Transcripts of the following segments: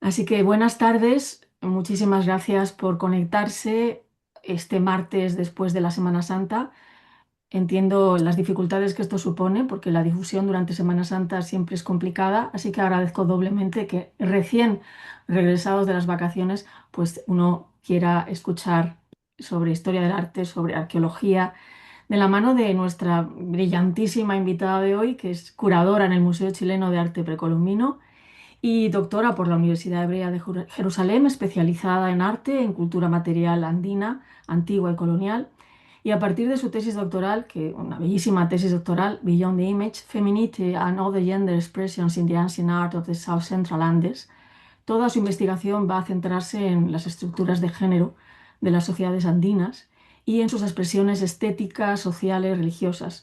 Así que buenas tardes, muchísimas gracias por conectarse este martes después de la Semana Santa. Entiendo las dificultades que esto supone porque la difusión durante Semana Santa siempre es complicada, así que agradezco doblemente que recién regresados de las vacaciones, pues uno quiera escuchar sobre historia del arte, sobre arqueología, de la mano de nuestra brillantísima invitada de hoy, que es curadora en el Museo Chileno de Arte Precolombino y doctora por la Universidad Hebrea de Jerusalén, especializada en arte, en cultura material andina, antigua y colonial. Y a partir de su tesis doctoral, que una bellísima tesis doctoral, Beyond the Image, Femininity and Other Gender Expressions in the Ancient Art of the South Central Andes, toda su investigación va a centrarse en las estructuras de género de las sociedades andinas y en sus expresiones estéticas, sociales, religiosas,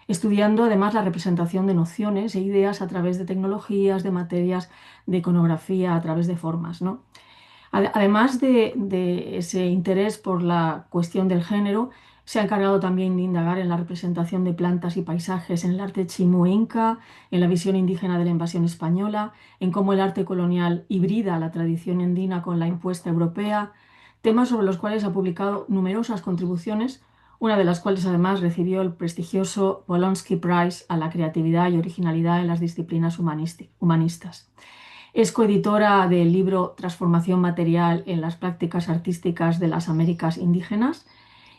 estudiando además la representación de nociones e ideas a través de tecnologías, de materias, de iconografía, a través de formas, ¿no? Además de ese interés por la cuestión del género, se ha encargado también de indagar en la representación de plantas y paisajes en el arte chimú inca, en la visión indígena de la invasión española, en cómo el arte colonial hibrida la tradición andina con la impuesta europea, temas sobre los cuales ha publicado numerosas contribuciones, una de las cuales además recibió el prestigioso Bolonsky Prize a la creatividad y originalidad en las disciplinas humanistas. Es coeditora del libro Transformación material en las prácticas artísticas de las Américas indígenas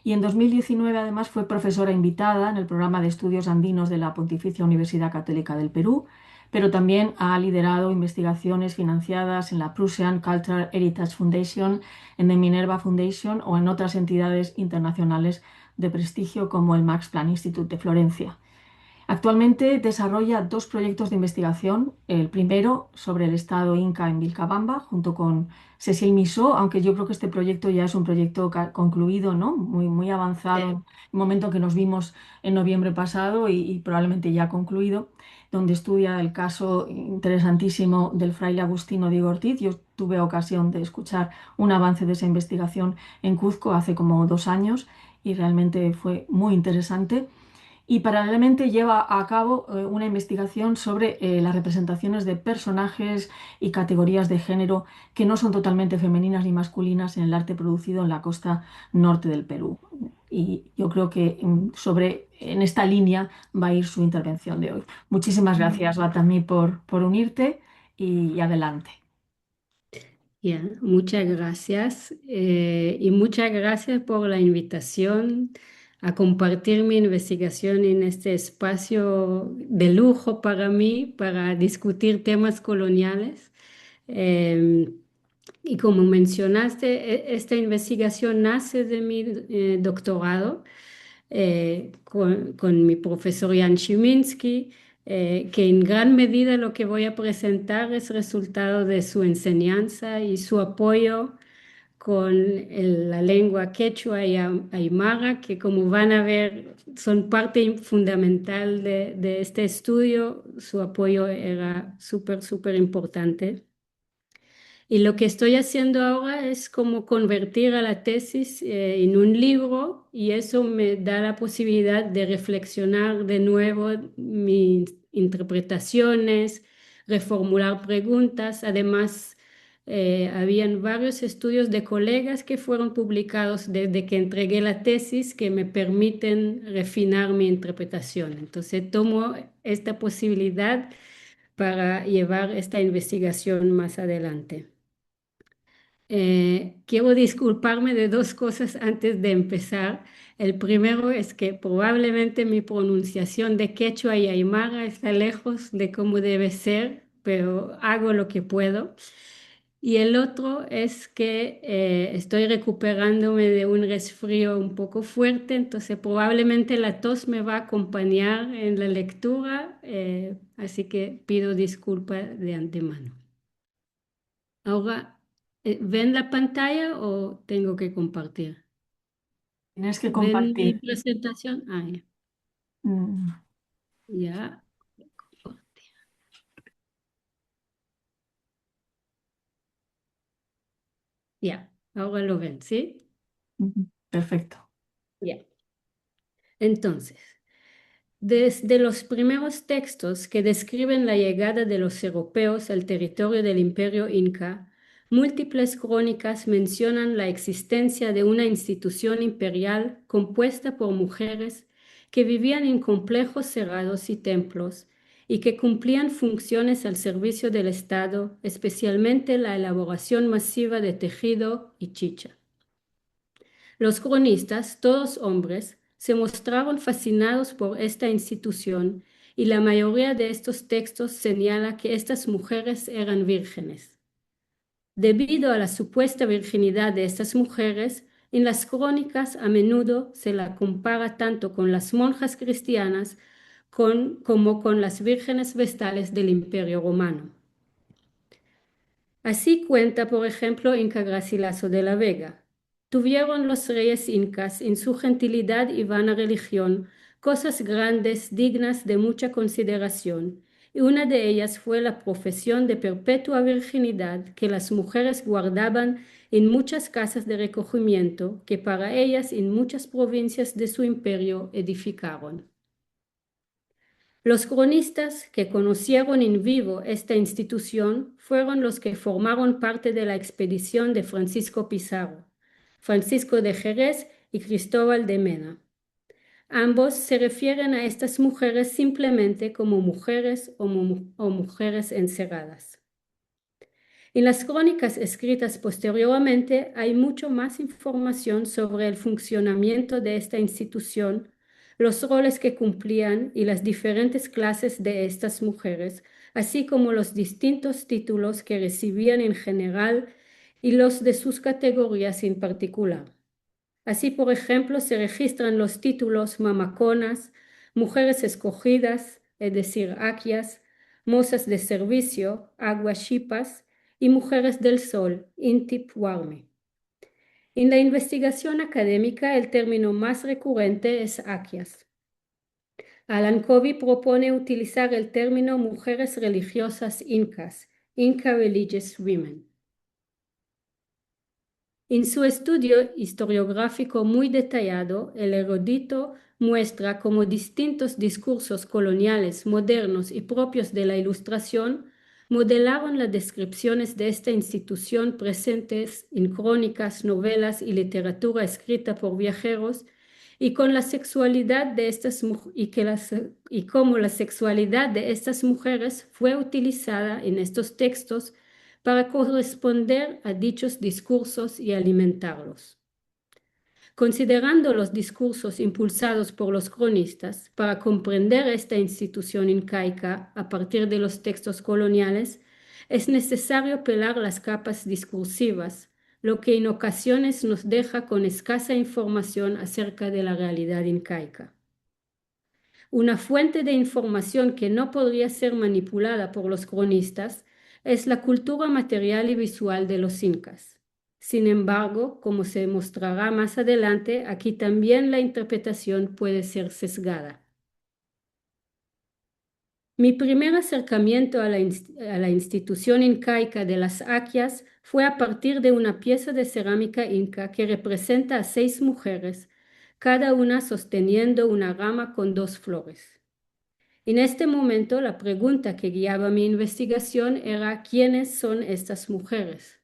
y en 2019 además fue profesora invitada en el programa de estudios andinos de la Pontificia Universidad Católica del Perú, pero también ha liderado investigaciones financiadas en la Prussian Cultural Heritage Foundation, en the Minerva Foundation o en otras entidades internacionales de prestigio como el Max Planck Institute de Florencia. Actualmente desarrolla dos proyectos de investigación. El primero sobre el estado inca en Vilcabamba, junto con Cecil Missot, aunque yo creo que este proyecto ya es un proyecto concluido, ¿no? Muy avanzado, en Sí. el momento que nos vimos en noviembre pasado y probablemente ya concluido, donde estudia el caso interesantísimo del fraile Agustino Diego Ortiz. Yo tuve ocasión de escuchar un avance de esa investigación en Cuzco hace como 2 años y realmente fue muy interesante y paralelamente lleva a cabo una investigación sobre las representaciones de personajes y categorías de género que no son totalmente femeninas ni masculinas en el arte producido en la costa norte del Perú. Y yo creo que en esta línea va a ir su intervención de hoy. Muchísimas gracias, Batami, por unirte y adelante. Ya, muchas gracias y muchas gracias por la invitación a compartir mi investigación en este espacio de lujo para mí, para discutir temas coloniales. Eh, y como mencionaste, esta investigación nace de mi doctorado con mi profesor Jan Szyminski, que en gran medida lo que voy a presentar es resultado de su enseñanza y su apoyo con la lengua quechua y aymara, que como van a ver son parte fundamental de este estudio. Su apoyo era súper, súper importante. Y lo que estoy haciendo ahora es como convertir a la tesis en un libro y eso me da la posibilidad de reflexionar de nuevo mis interpretaciones, reformular preguntas. Además, habían varios estudios de colegas que fueron publicados desde que entregué la tesis que me permiten refinar mi interpretación. Entonces, tomo esta posibilidad para llevar esta investigación más adelante. Quiero disculparme de dos cosas antes de empezar. El primero es que probablemente mi pronunciación de quechua y aymara está lejos de cómo debe ser, pero hago lo que puedo. Y el otro es que estoy recuperándome de un resfrío un poco fuerte, entonces probablemente la tos me va a acompañar en la lectura, así que pido disculpas de antemano. Ahora, ¿ven la pantalla o tengo que compartir? Tienes que ¿Ven mi compartir. presentación? Ah, ya. Mm, Ya, ya. Ahora lo ven, ¿sí? Perfecto. Ya. Entonces, Desde los primeros textos que describen la llegada de los europeos al territorio del Imperio Inca, múltiples crónicas mencionan la existencia de una institución imperial compuesta por mujeres que vivían en complejos cerrados y templos y que cumplían funciones al servicio del Estado, especialmente la elaboración masiva de tejido y chicha. Los cronistas, todos hombres, se mostraron fascinados por esta institución y la mayoría de estos textos señala que estas mujeres eran vírgenes. Debido a la supuesta virginidad de estas mujeres, en las crónicas a menudo se la compara tanto con las monjas cristianas como con las vírgenes vestales del Imperio Romano. Así cuenta, por ejemplo, Inca Garcilaso de la Vega. Tuvieron los reyes incas en su gentilidad y vana religión cosas grandes, dignas de mucha consideración, y una de ellas fue la profesión de perpetua virginidad que las mujeres guardaban en muchas casas de recogimiento que para ellas en muchas provincias de su imperio edificaron. Los cronistas que conocieron en vivo esta institución fueron los que formaron parte de la expedición de Francisco Pizarro, Francisco de Jerez y Cristóbal de Mena. Ambos se refieren a estas mujeres simplemente como mujeres o mujeres encerradas. En las crónicas escritas posteriormente hay mucho más información sobre el funcionamiento de esta institución, los roles que cumplían y las diferentes clases de estas mujeres, así como los distintos títulos que recibían en general y los de sus categorías en particular. Así, por ejemplo, se registran los títulos mamaconas, mujeres escogidas, es decir, aquias, mozas de servicio, aguachipas, y mujeres del sol, Intip Warme. En la investigación académica, el término más recurrente es aquias. Alan Covey propone utilizar el término mujeres religiosas incas, Inca Religious Women. En su estudio historiográfico muy detallado, el erudito muestra cómo distintos discursos coloniales, modernos y propios de la Ilustración modelaron las descripciones de esta institución presentes en crónicas, novelas y literatura escrita por viajeros, y con la sexualidad de estas y cómo la sexualidad de estas mujeres fue utilizada en estos textos para corresponder a dichos discursos y alimentarlos. Considerando los discursos impulsados por los cronistas para comprender esta institución incaica a partir de los textos coloniales, es necesario pelar las capas discursivas, lo que en ocasiones nos deja con escasa información acerca de la realidad incaica. Una fuente de información que no podría ser manipulada por los cronistas es la cultura material y visual de los incas. Sin embargo, como se mostrará más adelante, aquí también la interpretación puede ser sesgada. Mi primer acercamiento a la institución incaica de las aquias fue a partir de una pieza de cerámica inca que representa a 6 mujeres, cada una sosteniendo una rama con 2 flores. En este momento, la pregunta que guiaba mi investigación era ¿quiénes son estas mujeres?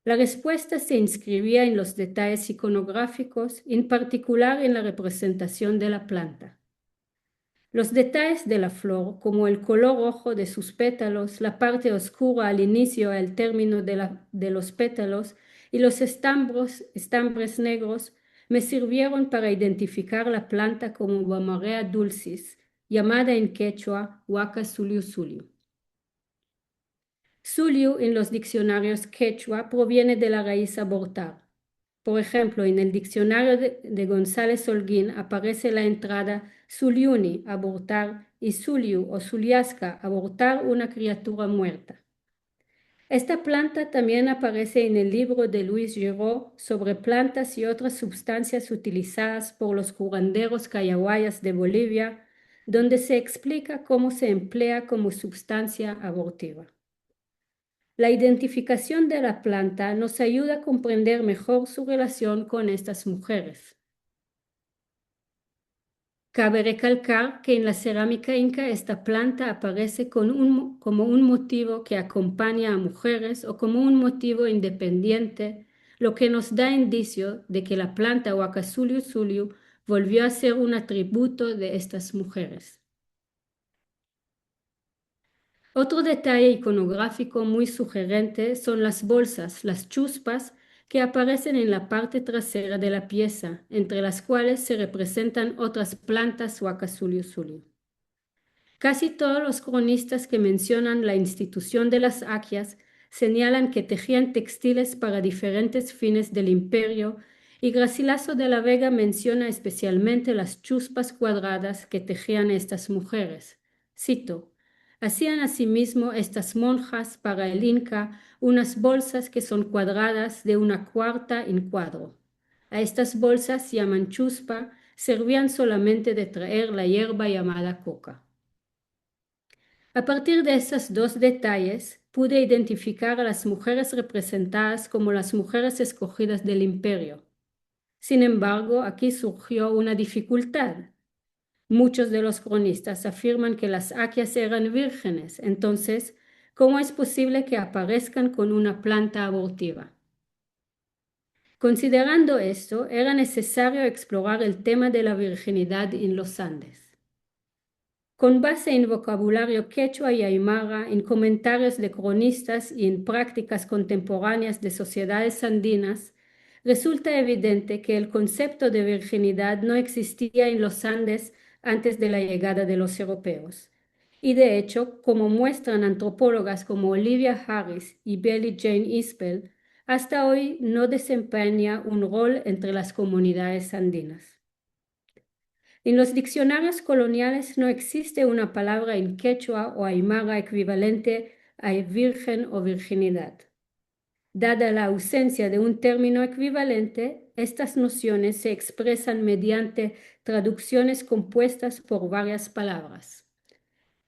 La respuesta se inscribía en los detalles iconográficos, en particular en la representación de la planta. Los detalles de la flor, como el color rojo de sus pétalos, la parte oscura al inicio y al término de los pétalos y los estambres negros, me sirvieron para identificar la planta como Guamarea dulcis, llamada en quechua Huaca suliu suliu. Suliu en los diccionarios quechua proviene de la raíz abortar. Por ejemplo, en el diccionario de González Holguín aparece la entrada Suliuni, abortar, y Suliu o Suliasca, abortar una criatura muerta. Esta planta también aparece en el libro de Luis Giraud sobre plantas y otras sustancias utilizadas por los curanderos cayahuayas de Bolivia, donde se explica cómo se emplea como sustancia abortiva. La identificación de la planta nos ayuda a comprender mejor su relación con estas mujeres. Cabe recalcar que en la cerámica inca esta planta aparece como un motivo que acompaña a mujeres o como un motivo independiente, lo que nos da indicio de que la planta Huacazuliu Zuliu volvió a ser un atributo de estas mujeres. Otro detalle iconográfico muy sugerente son las bolsas, las chuspas, que aparecen en la parte trasera de la pieza, entre las cuales se representan otras plantas Huacazuliu-Zuliu. Casi todos los cronistas que mencionan la institución de las aquias señalan que tejían textiles para diferentes fines del imperio, y Garcilaso de la Vega menciona especialmente las chuspas cuadradas que tejían estas mujeres. Cito: hacían asimismo estas monjas para el Inca unas bolsas que son cuadradas de una cuarta en cuadro. A estas bolsas llaman chuspa, servían solamente de traer la hierba llamada coca. A partir de esos dos detalles, pude identificar a las mujeres representadas como las mujeres escogidas del imperio. Sin embargo, aquí surgió una dificultad. Muchos de los cronistas afirman que las aquias eran vírgenes, entonces, ¿cómo es posible que aparezcan con una planta abortiva? Considerando esto, era necesario explorar el tema de la virginidad en los Andes. Con base en vocabulario quechua y aymara, en comentarios de cronistas y en prácticas contemporáneas de sociedades andinas, resulta evidente que el concepto de virginidad no existía en los Andes antes de la llegada de los europeos. Y de hecho, como muestran antropólogas como Olivia Harris y Belly Jane Ispel, hasta hoy no desempeña un rol entre las comunidades andinas. En los diccionarios coloniales no existe una palabra en quechua o aymara equivalente a virgen o virginidad. Dada la ausencia de un término equivalente, estas nociones se expresan mediante traducciones compuestas por varias palabras.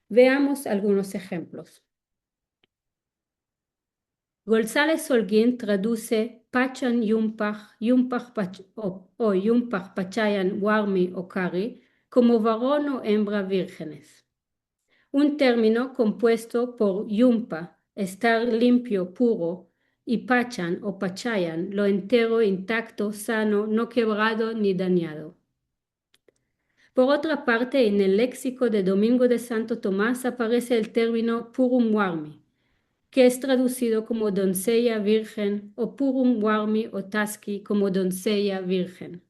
Veamos algunos ejemplos. González Holguín traduce Pachan Yumpaj, o Yumpaj Pachayan Warmi o Kari como varón o hembra vírgenes. Un término compuesto por Yumpa, estar limpio, puro, y Pachan o Pachayan, lo entero, intacto, sano, no quebrado ni dañado. Por otra parte, en el léxico de Domingo de Santo Tomás aparece el término Purum Warmi, que es traducido como doncella virgen, o Purum Warmi o Taski como doncella virgen.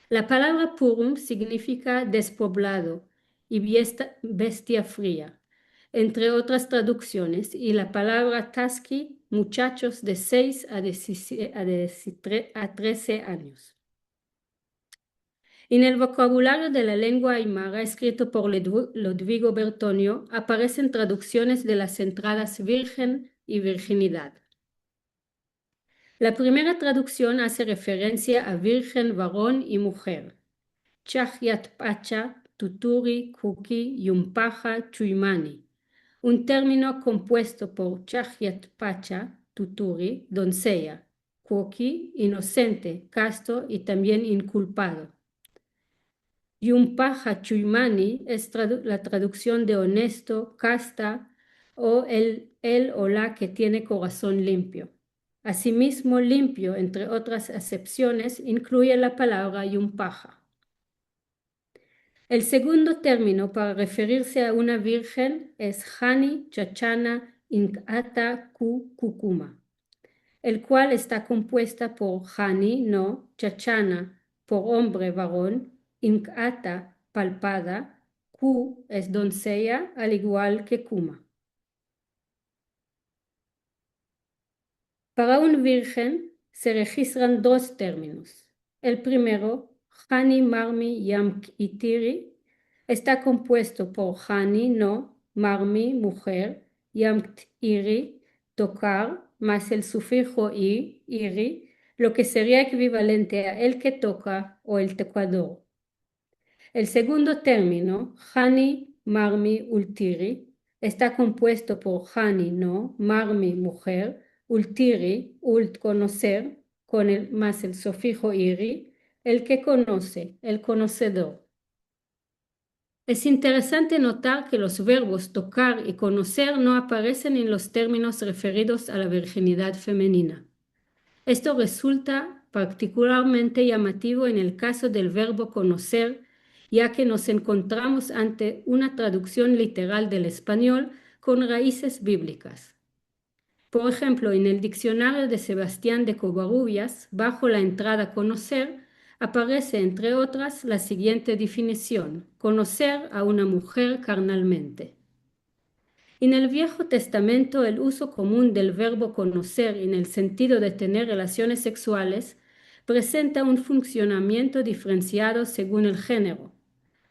La palabra Purum significa despoblado y bestia fría, entre otras traducciones, y la palabra Taski, muchachos de 6 a 13 años. En el vocabulario de la lengua aymara escrito por Ludvigo Bertonio aparecen traducciones de las entradas virgen y virginidad. La primera traducción hace referencia a virgen, varón y mujer. Chahyat Pacha, Tuturi, Kuki, Yumpaja, Chuimani. Un término compuesto por Chahyat Pacha, Tuturi, doncella, Kuki, inocente, casto y también inculpado. Yumpaja Chuimani es la traducción de honesto, casta o el o la que tiene corazón limpio. Asimismo, limpio, entre otras acepciones, incluye la palabra Yumpaja. El segundo término para referirse a una virgen es Hani Chachana Inkata Ku Kukuma, el cual está compuesta por Hani, no, Chachana, por hombre, varón, Inkata, palpada, Ku es doncella, al igual que Kuma. Para un virgen se registran dos términos. El primero, Hani Marmi Yamk Itiri, está compuesto por Hani, no, Marmi, mujer, Yamk Iri, tocar, más el sufijo iri, lo que sería equivalente a el que toca o el tocador. El segundo término, Hani Marmi Ultiri, está compuesto por Hani, no, Marmi, mujer, Ultiri, ult, conocer, con más el sufijo iri, el que conoce, el conocedor. Es interesante notar que los verbos tocar y conocer no aparecen en los términos referidos a la virginidad femenina. Esto resulta particularmente llamativo en el caso del verbo conocer, ya que nos encontramos ante una traducción literal del español con raíces bíblicas. Por ejemplo, en el diccionario de Sebastián de Covarrubias, bajo la entrada conocer, aparece, entre otras, la siguiente definición: conocer a una mujer carnalmente. En el Viejo Testamento, el uso común del verbo conocer en el sentido de tener relaciones sexuales presenta un funcionamiento diferenciado según el género.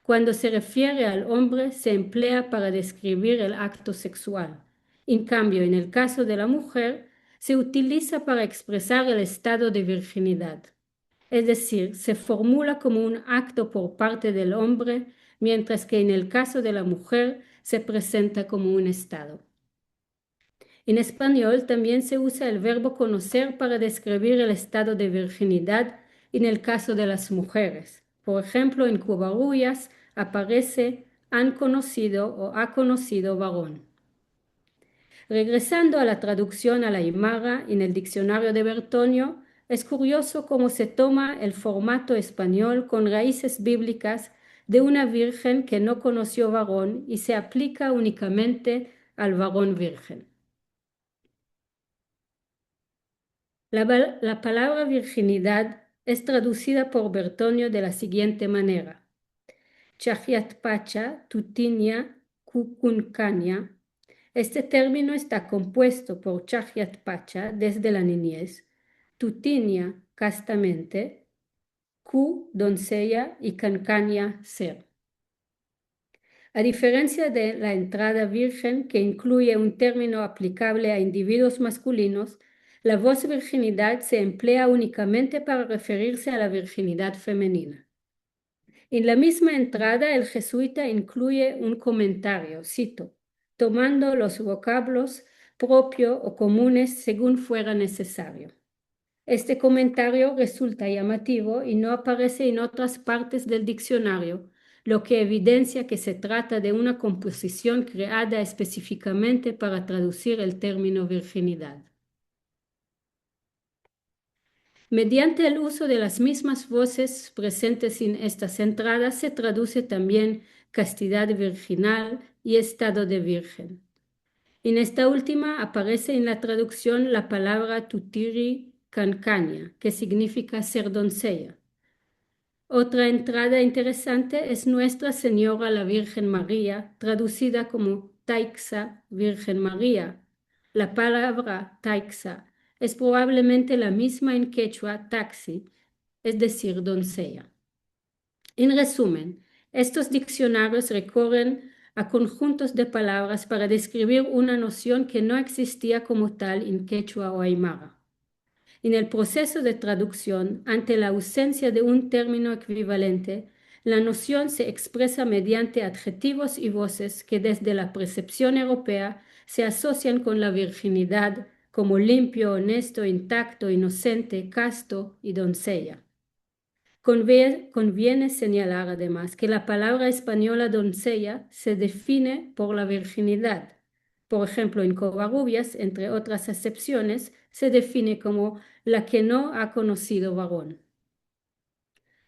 Cuando se refiere al hombre, se emplea para describir el acto sexual. En cambio, en el caso de la mujer, se utiliza para expresar el estado de virginidad. Es decir, se formula como un acto por parte del hombre, mientras que en el caso de la mujer se presenta como un estado. En español también se usa el verbo conocer para describir el estado de virginidad en el caso de las mujeres. Por ejemplo, en Covarrubias aparece han conocido o ha conocido varón. Regresando a la traducción a la Aymara en el diccionario de Bertonio, es curioso cómo se toma el formato español con raíces bíblicas de una virgen que no conoció varón y se aplica únicamente al varón virgen. La palabra virginidad es traducida por Bertonio de la siguiente manera: Chajiatpacha, tutinia, kukunkania. Este término está compuesto por Chajiatpacha desde la niñez, tutinia, castamente, ku, doncella, y cancania, ser. A diferencia de la entrada virgen, que incluye un término aplicable a individuos masculinos, la voz virginidad se emplea únicamente para referirse a la virginidad femenina. En la misma entrada, el jesuita incluye un comentario, cito, tomando los vocablos propios o comunes según fuera necesario. Este comentario resulta llamativo y no aparece en otras partes del diccionario, lo que evidencia que se trata de una composición creada específicamente para traducir el término virginidad. Mediante el uso de las mismas voces presentes en estas entradas se traduce también castidad virginal y estado de virgen. En esta última aparece en la traducción la palabra tutiri cancania, que significa ser doncella. Otra entrada interesante es Nuestra Señora la Virgen María, traducida como Taixa Virgen María. La palabra Taixa es probablemente la misma en quechua taxi, es decir, doncella. En resumen, estos diccionarios recurren a conjuntos de palabras para describir una noción que no existía como tal en quechua o aymara. En el proceso de traducción, ante la ausencia de un término equivalente, la noción se expresa mediante adjetivos y voces que desde la percepción europea se asocian con la virginidad como limpio, honesto, intacto, inocente, casto y doncella. Conviene señalar además que la palabra española doncella se define por la virginidad. Por ejemplo, en Covarrubias, entre otras acepciones, se define como la que no ha conocido varón.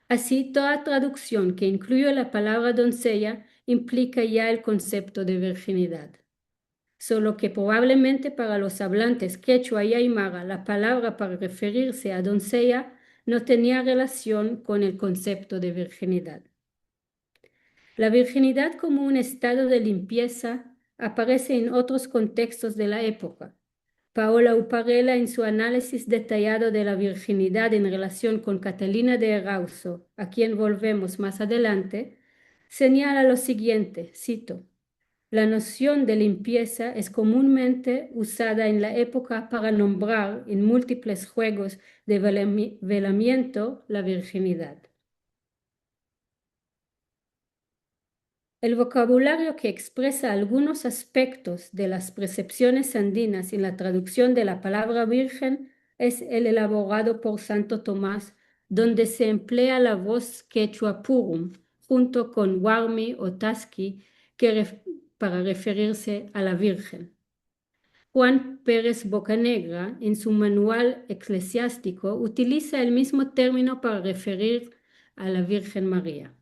Así, toda traducción que incluye la palabra doncella implica ya el concepto de virginidad. Solo que probablemente para los hablantes quechua y aymara la palabra para referirse a doncella no tenía relación con el concepto de virginidad. La virginidad como un estado de limpieza aparece en otros contextos de la época. Paola Uparella, en su análisis detallado de la virginidad en relación con Catalina de Erauso, a quien volvemos más adelante, señala lo siguiente, cito: la noción de limpieza es comúnmente usada en la época para nombrar en múltiples juegos de velamiento la virginidad. El vocabulario que expresa algunos aspectos de las percepciones andinas en la traducción de la palabra virgen es el elaborado por Santo Tomás, donde se emplea la voz quechua purum, junto con Warmi o Tasky para referirse a la Virgen. Juan Pérez Bocanegra, en su manual eclesiástico, utiliza el mismo término para referir a la Virgen María.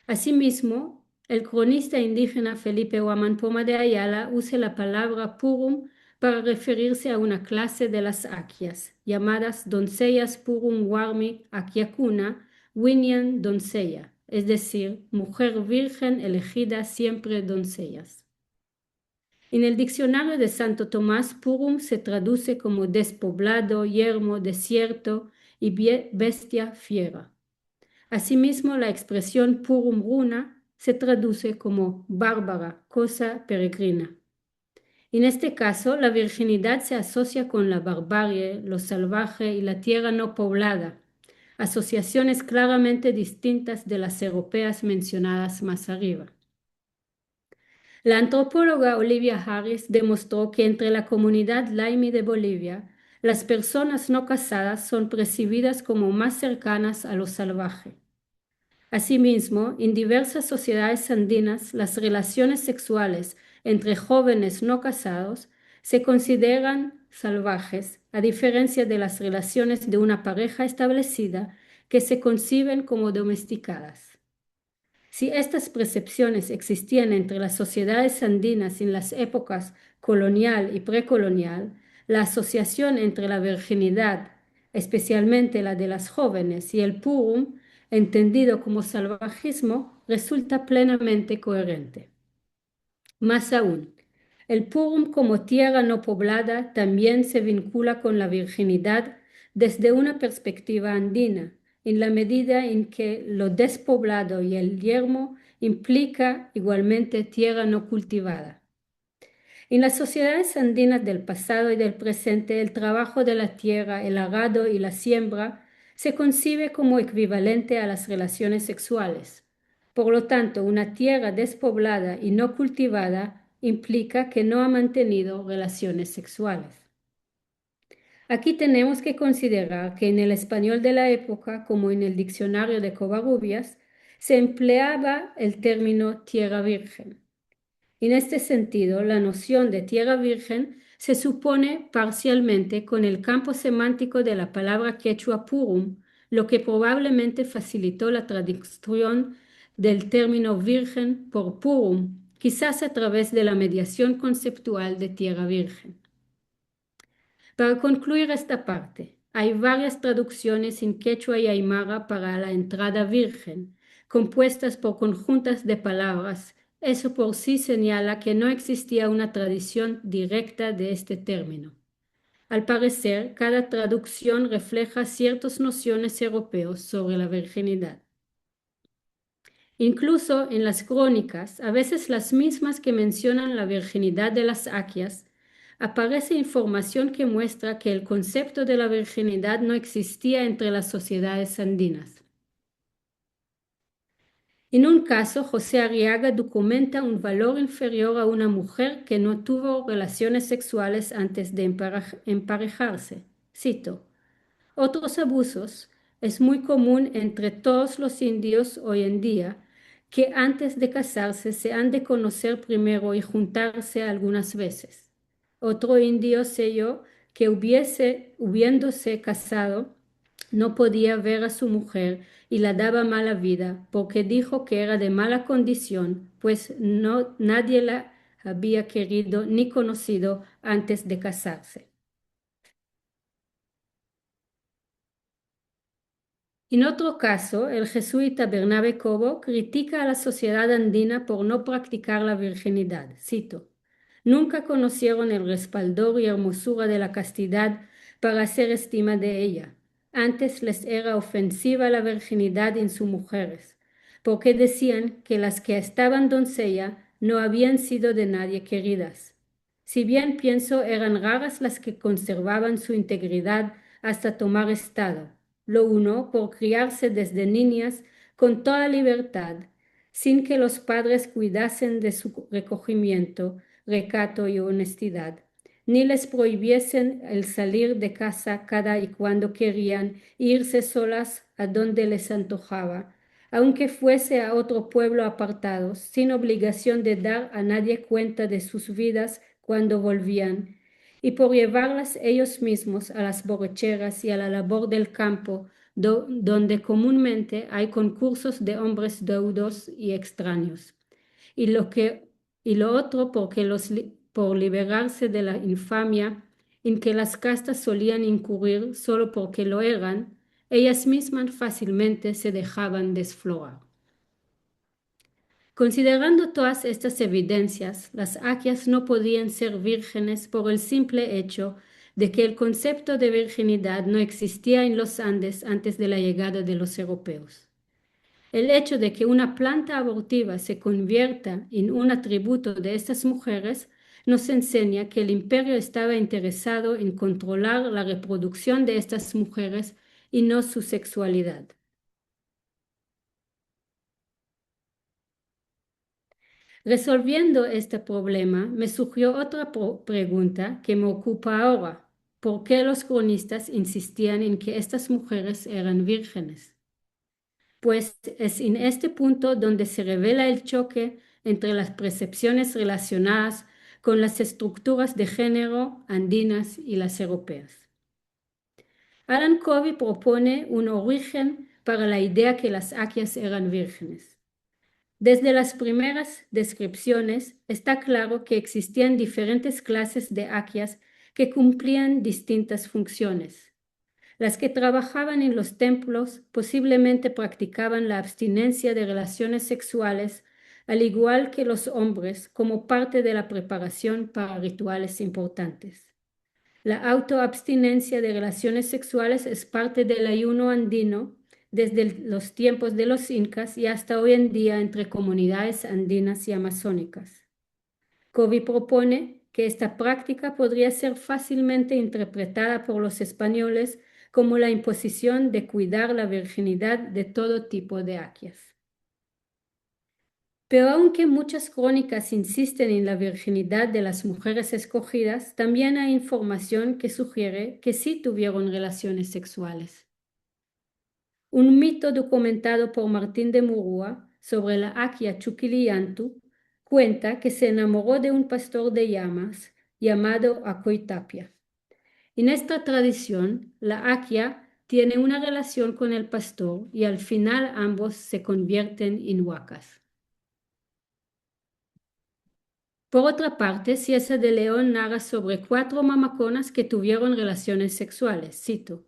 Asimismo, el cronista indígena Felipe Huamán Poma de Ayala usa la palabra purum para referirse a una clase de las aquias, llamadas doncellas purum warmi aquiacuna, winian doncella, es decir, mujer virgen elegida siempre doncellas. En el diccionario de Santo Tomás, purum se traduce como despoblado, yermo, desierto y bestia fiera. Asimismo, la expresión purum runa se traduce como bárbara, cosa peregrina. En este caso, la virginidad se asocia con la barbarie, lo salvaje y la tierra no poblada, asociaciones claramente distintas de las europeas mencionadas más arriba. La antropóloga Olivia Harris demostró que entre la comunidad Laimi de Bolivia, las personas no casadas son percibidas como más cercanas a lo salvaje. Asimismo, en diversas sociedades andinas, las relaciones sexuales entre jóvenes no casados se consideran salvajes, a diferencia de las relaciones de una pareja establecida que se conciben como domesticadas. Si estas percepciones existían entre las sociedades andinas en las épocas colonial y precolonial, la asociación entre la virginidad, especialmente la de las jóvenes, y el purum, entendido como salvajismo, resulta plenamente coherente. Más aún, el purum como tierra no poblada también se vincula con la virginidad desde una perspectiva andina, en la medida en que lo despoblado y el yermo implica igualmente tierra no cultivada. En las sociedades andinas del pasado y del presente, el trabajo de la tierra, el arado y la siembra se concibe como equivalente a las relaciones sexuales. Por lo tanto, una tierra despoblada y no cultivada implica que no ha mantenido relaciones sexuales. Aquí tenemos que considerar que en el español de la época, como en el diccionario de Covarrubias, se empleaba el término tierra virgen. En este sentido, la noción de tierra virgen se supone parcialmente con el campo semántico de la palabra quechua purum, lo que probablemente facilitó la traducción del término virgen por purum, quizás a través de la mediación conceptual de tierra virgen. Para concluir esta parte, hay varias traducciones en quechua y aymara para la entrada virgen, compuestas por conjuntas de palabras. Eso por sí señala que no existía una tradición directa de este término. Al parecer, cada traducción refleja ciertas nociones europeas sobre la virginidad. Incluso en las crónicas, a veces las mismas que mencionan la virginidad de las aquias, aparece información que muestra que el concepto de la virginidad no existía entre las sociedades andinas. En un caso, José Arriaga documenta un valor inferior a una mujer que no tuvo relaciones sexuales antes de emparejarse. Cito: otros abusos es muy común entre todos los indios hoy en día, que antes de casarse se han de conocer primero y juntarse algunas veces. Otro indio selló que hubiéndose casado, no podía ver a su mujer y la daba mala vida, porque dijo que era de mala condición, pues nadie la había querido ni conocido antes de casarse. En otro caso, el jesuita Bernabé Cobo critica a la sociedad andina por no practicar la virginidad. Cito: nunca conocieron el respaldor y hermosura de la castidad para hacer estima de ella. Antes les era ofensiva la virginidad en sus mujeres, porque decían que las que estaban doncella no habían sido de nadie queridas. Si bien pienso eran raras las que conservaban su integridad hasta tomar estado, lo uno por criarse desde niñas con toda libertad, sin que los padres cuidasen de su recogimiento, recato y honestidad, ni les prohibiesen el salir de casa cada y cuando querían, irse solas a donde les antojaba, aunque fuese a otro pueblo apartado, sin obligación de dar a nadie cuenta de sus vidas cuando volvían, y por llevarlas ellos mismos a las borracheras y a la labor del campo, donde comúnmente hay concursos de hombres deudos y extraños. Y lo otro porque por liberarse de la infamia en que las castas solían incurrir solo porque lo eran, ellas mismas fácilmente se dejaban desflorar. Considerando todas estas evidencias, las aquias no podían ser vírgenes por el simple hecho de que el concepto de virginidad no existía en los Andes antes de la llegada de los europeos. El hecho de que una planta abortiva se convierta en un atributo de estas mujeres nos enseña que el imperio estaba interesado en controlar la reproducción de estas mujeres y no su sexualidad. Resolviendo este problema, me surgió otra pregunta que me ocupa ahora. ¿Por qué los cronistas insistían en que estas mujeres eran vírgenes? Pues es en este punto donde se revela el choque entre las percepciones relacionadas con las estructuras de género andinas y las europeas. Alan Covey propone un origen para la idea que las aquias eran vírgenes. Desde las primeras descripciones está claro que existían diferentes clases de aquias que cumplían distintas funciones. Las que trabajaban en los templos posiblemente practicaban la abstinencia de relaciones sexuales, al igual que los hombres, como parte de la preparación para rituales importantes. La autoabstinencia de relaciones sexuales es parte del ayuno andino desde los tiempos de los incas y hasta hoy en día entre comunidades andinas y amazónicas. Covey propone que esta práctica podría ser fácilmente interpretada por los españoles como la imposición de cuidar la virginidad de todo tipo de aquias. Pero aunque muchas crónicas insisten en la virginidad de las mujeres escogidas, también hay información que sugiere que sí tuvieron relaciones sexuales. Un mito documentado por Martín de Murúa sobre la Aquia Chuquiliantu cuenta que se enamoró de un pastor de llamas llamado Acoitapia. En esta tradición, la Aquia tiene una relación con el pastor y al final ambos se convierten en huacas. Por otra parte, Ciesa de León narra sobre 4 mamaconas que tuvieron relaciones sexuales. Cito: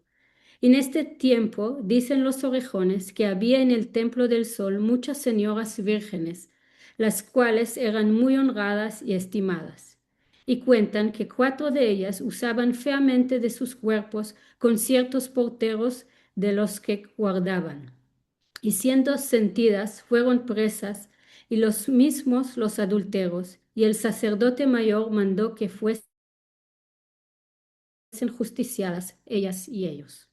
en este tiempo, dicen los orejones, que había en el Templo del Sol muchas señoras vírgenes, las cuales eran muy honradas y estimadas. Y cuentan que 4 de ellas usaban feamente de sus cuerpos con ciertos porteros de los que guardaban. Y siendo sentidas, fueron presas, y los mismos los adúlteros, y el sacerdote mayor mandó que fuesen justiciadas ellas y ellos.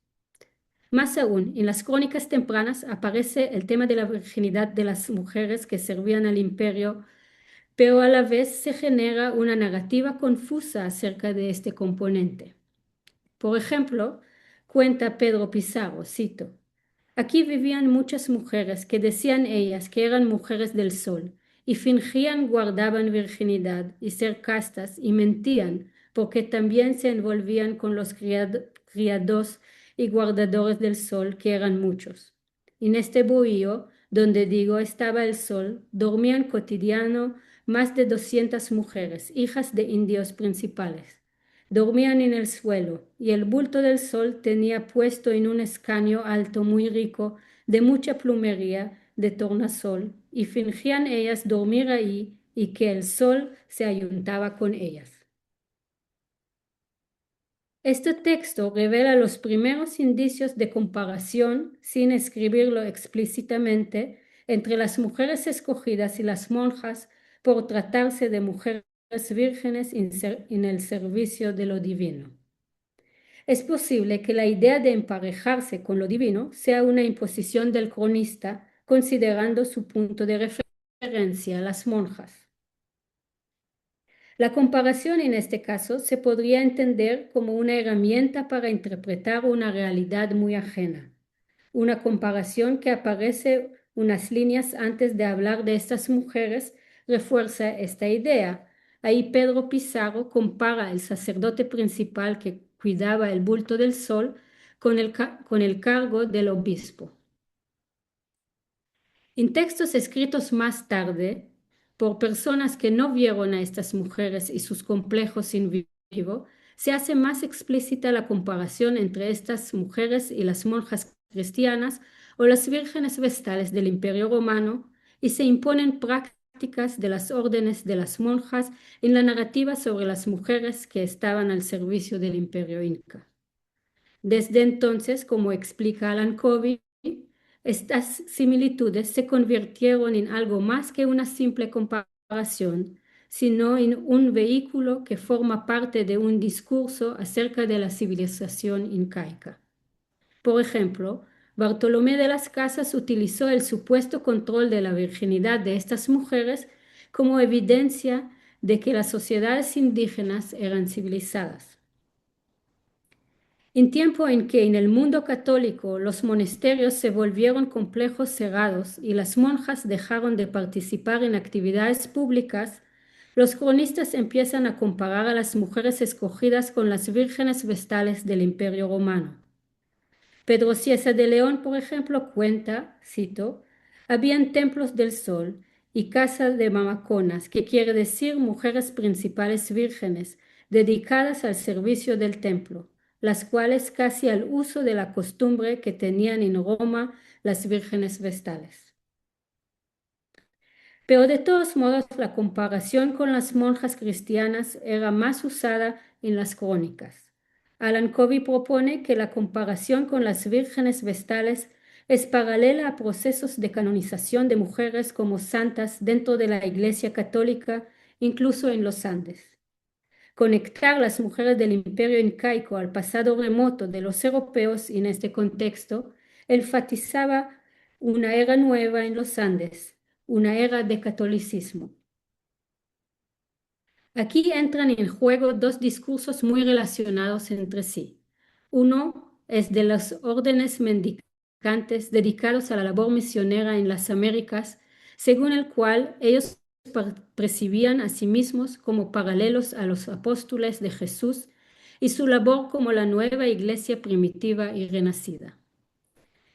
Más aún, en las crónicas tempranas aparece el tema de la virginidad de las mujeres que servían al imperio, pero a la vez se genera una narrativa confusa acerca de este componente. Por ejemplo, cuenta Pedro Pizarro, cito: aquí vivían muchas mujeres que decían ellas que eran mujeres del sol y fingían guardaban virginidad y ser castas y mentían porque también se envolvían con los criados y guardadores del sol, que eran muchos. En este bohío, donde digo estaba el sol, dormían cotidiano más de 200 mujeres, hijas de indios principales. Dormían en el suelo, y el bulto del sol tenía puesto en un escaño alto muy rico, de mucha plumería, de tornasol, y fingían ellas dormir ahí, y que el sol se ayuntaba con ellas. Este texto revela los primeros indicios de comparación, sin escribirlo explícitamente, entre las mujeres escogidas y las monjas por tratarse de mujeres vírgenes en el servicio de lo divino. Es posible que la idea de emparejarse con lo divino sea una imposición del cronista, considerando su punto de referencia, las monjas. La comparación en este caso se podría entender como una herramienta para interpretar una realidad muy ajena, una comparación que aparece unas líneas antes de hablar de estas mujeres, refuerza esta idea. Ahí Pedro Pizarro compara el sacerdote principal que cuidaba el bulto del sol con el cargo del obispo. En textos escritos más tarde, por personas que no vieron a estas mujeres y sus complejos in vivo, se hace más explícita la comparación entre estas mujeres y las monjas cristianas o las vírgenes vestales del Imperio Romano y se imponen prácticas de las órdenes de las monjas en la narrativa sobre las mujeres que estaban al servicio del Imperio Inca. Desde entonces, como explica Alan Covey, estas similitudes se convirtieron en algo más que una simple comparación, sino en un vehículo que forma parte de un discurso acerca de la civilización incaica. Por ejemplo, Bartolomé de las Casas utilizó el supuesto control de la virginidad de estas mujeres como evidencia de que las sociedades indígenas eran civilizadas. En tiempo en que en el mundo católico los monasterios se volvieron complejos cerrados y las monjas dejaron de participar en actividades públicas, los cronistas empiezan a comparar a las mujeres escogidas con las vírgenes vestales del Imperio Romano. Pedro Cieza de León, por ejemplo, cuenta, cito, habían templos del sol y casas de mamaconas, que quiere decir mujeres principales vírgenes, dedicadas al servicio del templo, las cuales casi al uso de la costumbre que tenían en Roma las vírgenes vestales. Pero de todos modos, la comparación con las monjas cristianas era más usada en las crónicas. Alan Covey propone que la comparación con las vírgenes vestales es paralela a procesos de canonización de mujeres como santas dentro de la Iglesia Católica, incluso en los Andes. Conectar las mujeres del imperio incaico al pasado remoto de los europeos en este contexto enfatizaba una era nueva en los Andes, una era de catolicismo. Aquí entran en juego dos discursos muy relacionados entre sí. Uno es de los órdenes mendicantes dedicados a la labor misionera en las Américas, según el cual ellos percibían a sí mismos como paralelos a los apóstoles de Jesús y su labor como la nueva iglesia primitiva y renacida.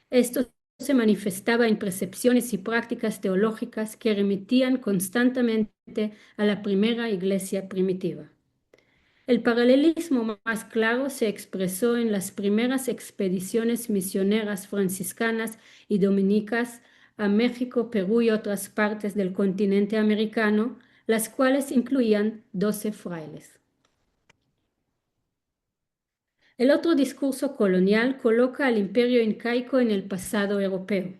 Esto se manifestaba en percepciones y prácticas teológicas que remitían constantemente a la primera iglesia primitiva. El paralelismo más claro se expresó en las primeras expediciones misioneras franciscanas y dominicas a México, Perú y otras partes del continente americano, las cuales incluían 12 frailes. El otro discurso colonial coloca al imperio incaico en el pasado europeo.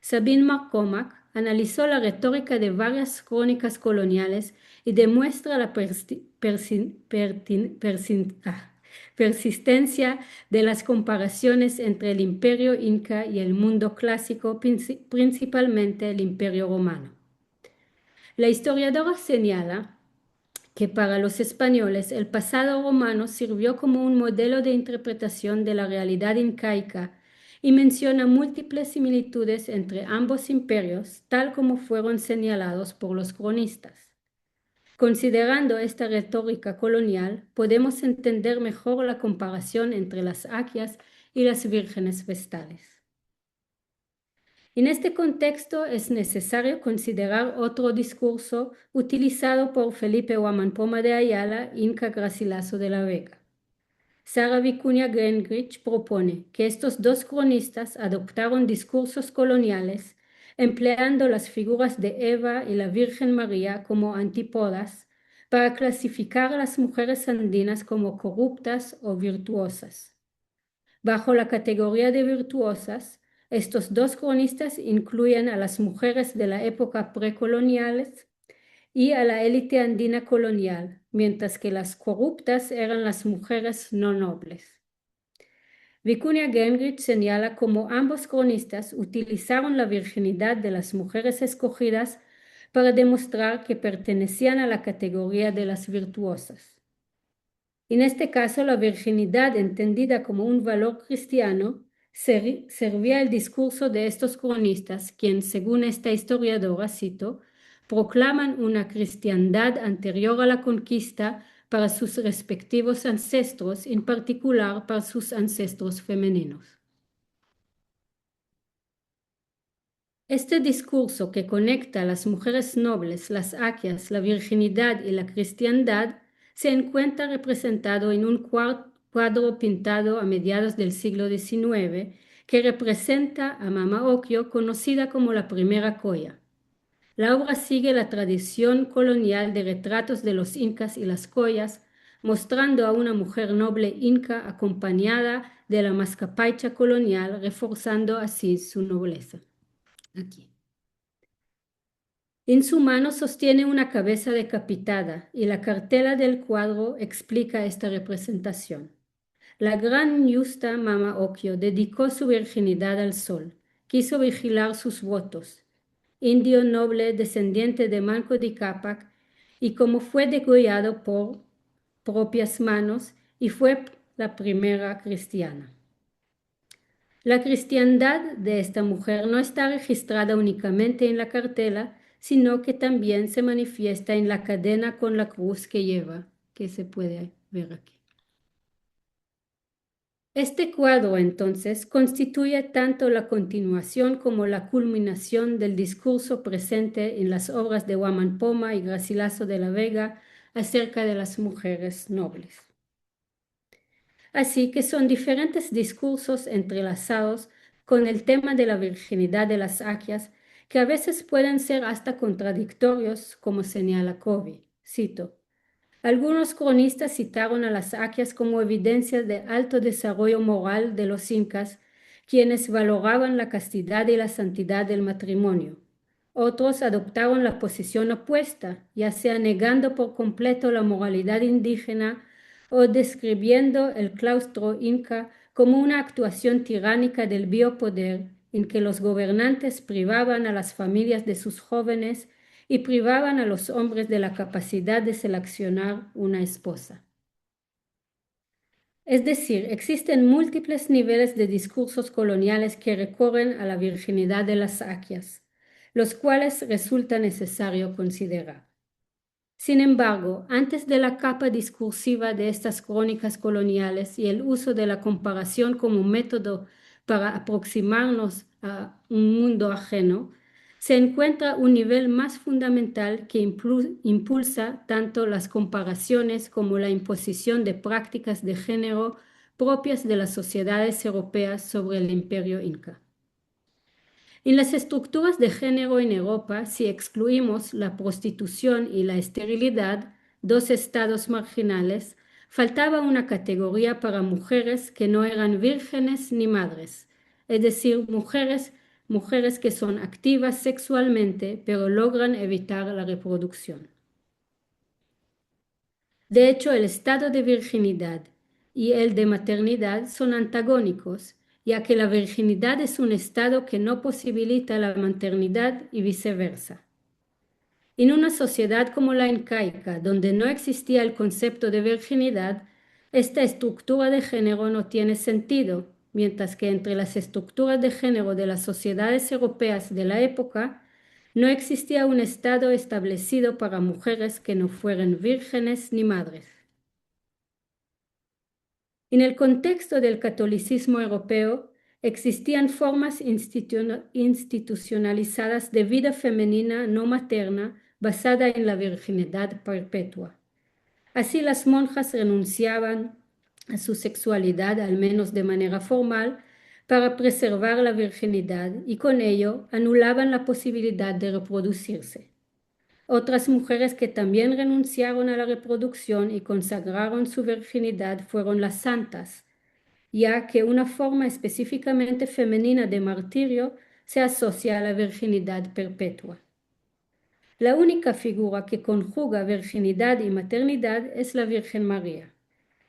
Sabine McCormack analizó la retórica de varias crónicas coloniales y demuestra la persistencia de las comparaciones entre el imperio inca y el mundo clásico, principalmente el imperio romano. La historiadora señala que para los españoles el pasado romano sirvió como un modelo de interpretación de la realidad incaica y menciona múltiples similitudes entre ambos imperios, tal como fueron señalados por los cronistas. Considerando esta retórica colonial, podemos entender mejor la comparación entre las aquias y las vírgenes vestales. En este contexto es necesario considerar otro discurso utilizado por Felipe Huamampoma de Ayala, Inca Garcilaso de la Vega. Sarah Vicuña Gingrich propone que estos dos cronistas adoptaron discursos coloniales empleando las figuras de Eva y la Virgen María como antípodas para clasificar a las mujeres andinas como corruptas o virtuosas. Bajo la categoría de virtuosas, estos dos cronistas incluyen a las mujeres de la época precoloniales y a la élite andina colonial, mientras que las corruptas eran las mujeres no nobles. Vicuña Gingrich señala cómo ambos cronistas utilizaron la virginidad de las mujeres escogidas para demostrar que pertenecían a la categoría de las virtuosas. En este caso, la virginidad, entendida como un valor cristiano, servía el discurso de estos cronistas, quien, según esta historiadora, cito, proclaman una cristiandad anterior a la conquista para sus respectivos ancestros, en particular para sus ancestros femeninos. Este discurso que conecta a las mujeres nobles, las aquias, la virginidad y la cristiandad se encuentra representado en un cuadro pintado a mediados del siglo XIX que representa a Mama Ocllo, conocida como la primera Coya. La obra sigue la tradición colonial de retratos de los incas y las Coyas, mostrando a una mujer noble inca acompañada de la mascapaicha colonial, reforzando así su nobleza. Aquí. En su mano sostiene una cabeza decapitada y la cartela del cuadro explica esta representación. La gran Yusta Mama Ocllo dedicó su virginidad al sol, quiso vigilar sus votos. Indio noble descendiente de Manco de Cápac, y como fue degollado por propias manos y fue la primera cristiana. La cristiandad de esta mujer no está registrada únicamente en la cartela, sino que también se manifiesta en la cadena con la cruz que lleva, que se puede ver aquí. Este cuadro, entonces, constituye tanto la continuación como la culminación del discurso presente en las obras de Huamán Poma y Garcilaso de la Vega acerca de las mujeres nobles. Así que son diferentes discursos entrelazados con el tema de la virginidad de las aquias que a veces pueden ser hasta contradictorios, como señala Covey. Cito: algunos cronistas citaron a las aquias como evidencia de alto desarrollo moral de los incas, quienes valoraban la castidad y la santidad del matrimonio. Otros adoptaron la posición opuesta, ya sea negando por completo la moralidad indígena o describiendo el claustro inca como una actuación tiránica del biopoder en que los gobernantes privaban a las familias de sus jóvenes y privaban a los hombres de la capacidad de seleccionar una esposa. Es decir, existen múltiples niveles de discursos coloniales que recorren a la virginidad de las aquias, los cuales resulta necesario considerar. Sin embargo, antes de la capa discursiva de estas crónicas coloniales y el uso de la comparación como método para aproximarnos a un mundo ajeno, se encuentra un nivel más fundamental que impulsa tanto las comparaciones como la imposición de prácticas de género propias de las sociedades europeas sobre el imperio inca. En las estructuras de género en Europa, si excluimos la prostitución y la esterilidad, dos estados marginales, faltaba una categoría para mujeres que no eran vírgenes ni madres, es decir, mujeres que son activas sexualmente pero logran evitar la reproducción. De hecho, el estado de virginidad y el de maternidad son antagónicos, ya que la virginidad es un estado que no posibilita la maternidad y viceversa. En una sociedad como la incaica, donde no existía el concepto de virginidad, esta estructura de género no tiene sentido, mientras que entre las estructuras de género de las sociedades europeas de la época, no existía un estado establecido para mujeres que no fueran vírgenes ni madres. En el contexto del catolicismo europeo, existían formas institucionalizadas de vida femenina no materna basada en la virginidad perpetua. Así, las monjas renunciaban a su sexualidad, al menos de manera formal, para preservar la virginidad y con ello anulaban la posibilidad de reproducirse. Otras mujeres que también renunciaron a la reproducción y consagraron su virginidad fueron las santas, ya que una forma específicamente femenina de martirio se asocia a la virginidad perpetua. La única figura que conjuga virginidad y maternidad es la Virgen María.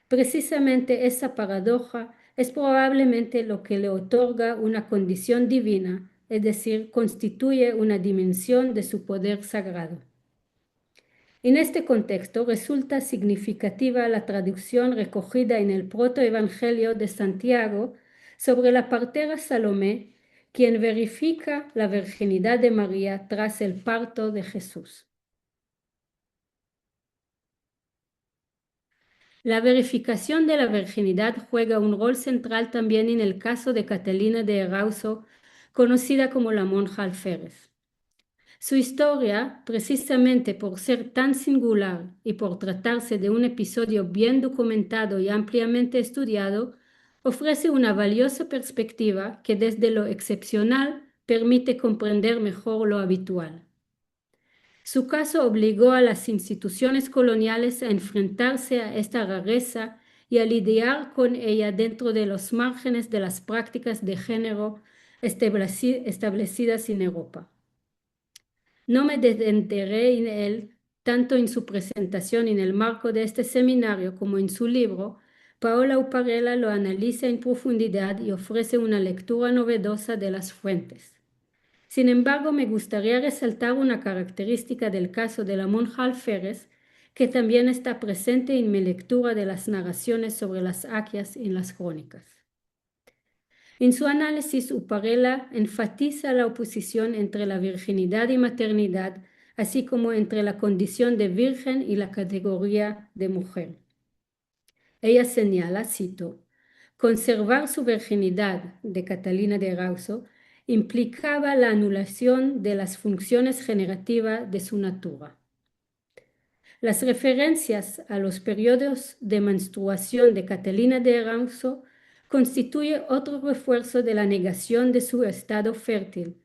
Precisamente esa paradoja es probablemente lo que le otorga una condición divina, es decir, constituye una dimensión de su poder sagrado. En este contexto resulta significativa la traducción recogida en el protoevangelio de Santiago sobre la partera Salomé, quien verifica la virginidad de María tras el parto de Jesús. La verificación de la virginidad juega un rol central también en el caso de Catalina de Erauso, conocida como la monja alférez. Su historia, precisamente por ser tan singular y por tratarse de un episodio bien documentado y ampliamente estudiado, ofrece una valiosa perspectiva que desde lo excepcional permite comprender mejor lo habitual. Su caso obligó a las instituciones coloniales a enfrentarse a esta rareza y a lidiar con ella dentro de los márgenes de las prácticas de género establecidas en Europa. No me detenderé en él, tanto en su presentación en el marco de este seminario como en su libro. Paola Uparella lo analiza en profundidad y ofrece una lectura novedosa de las fuentes. Sin embargo, me gustaría resaltar una característica del caso de la monja alférez que también está presente en mi lectura de las narraciones sobre las aquias en las crónicas. En su análisis, Uparella enfatiza la oposición entre la virginidad y maternidad, así como entre la condición de virgen y la categoría de mujer. Ella señala, cito, conservar su virginidad de Catalina de Erauso implicaba la anulación de las funciones generativas de su natura. Las referencias a los periodos de menstruación de Catalina de Erauso constituye otro refuerzo de la negación de su estado fértil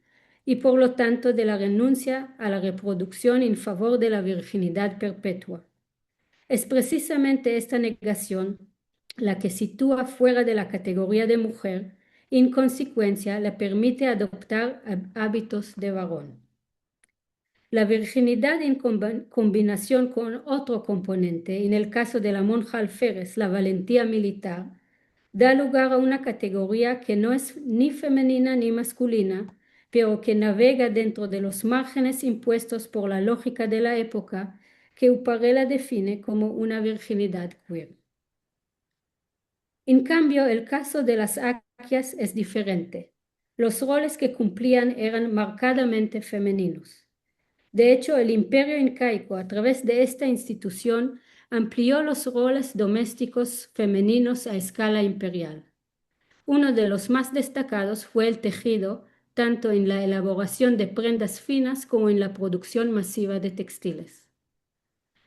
y por lo tanto de la renuncia a la reproducción en favor de la virginidad perpetua. Es precisamente esta negación la que sitúa fuera de la categoría de mujer y en consecuencia le permite adoptar hábitos de varón. La virginidad en combinación con otro componente, en el caso de la monja alférez, la valentía militar, da lugar a una categoría que no es ni femenina ni masculina, pero que navega dentro de los márgenes impuestos por la lógica de la época que Uparella define como una virginidad queer. En cambio, el caso de las aquias es diferente. Los roles que cumplían eran marcadamente femeninos. De hecho, el imperio incaico, a través de esta institución, amplió los roles domésticos femeninos a escala imperial. Uno de los más destacados fue el tejido, tanto en la elaboración de prendas finas como en la producción masiva de textiles.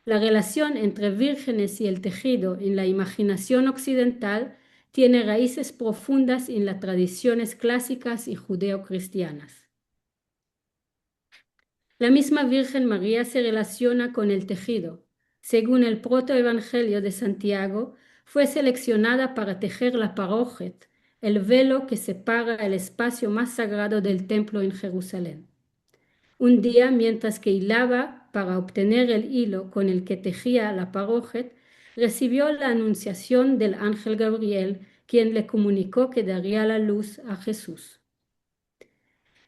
La relación entre vírgenes y el tejido en la imaginación occidental tiene raíces profundas en las tradiciones clásicas y judeocristianas. La misma Virgen María se relaciona con el tejido. Según el protoevangelio de Santiago, fue seleccionada para tejer la parójet, el velo que separa el espacio más sagrado del templo en Jerusalén. Un día, mientras que hilaba para obtener el hilo con el que tejía la parójet, recibió la anunciación del ángel Gabriel, quien le comunicó que daría la luz a Jesús.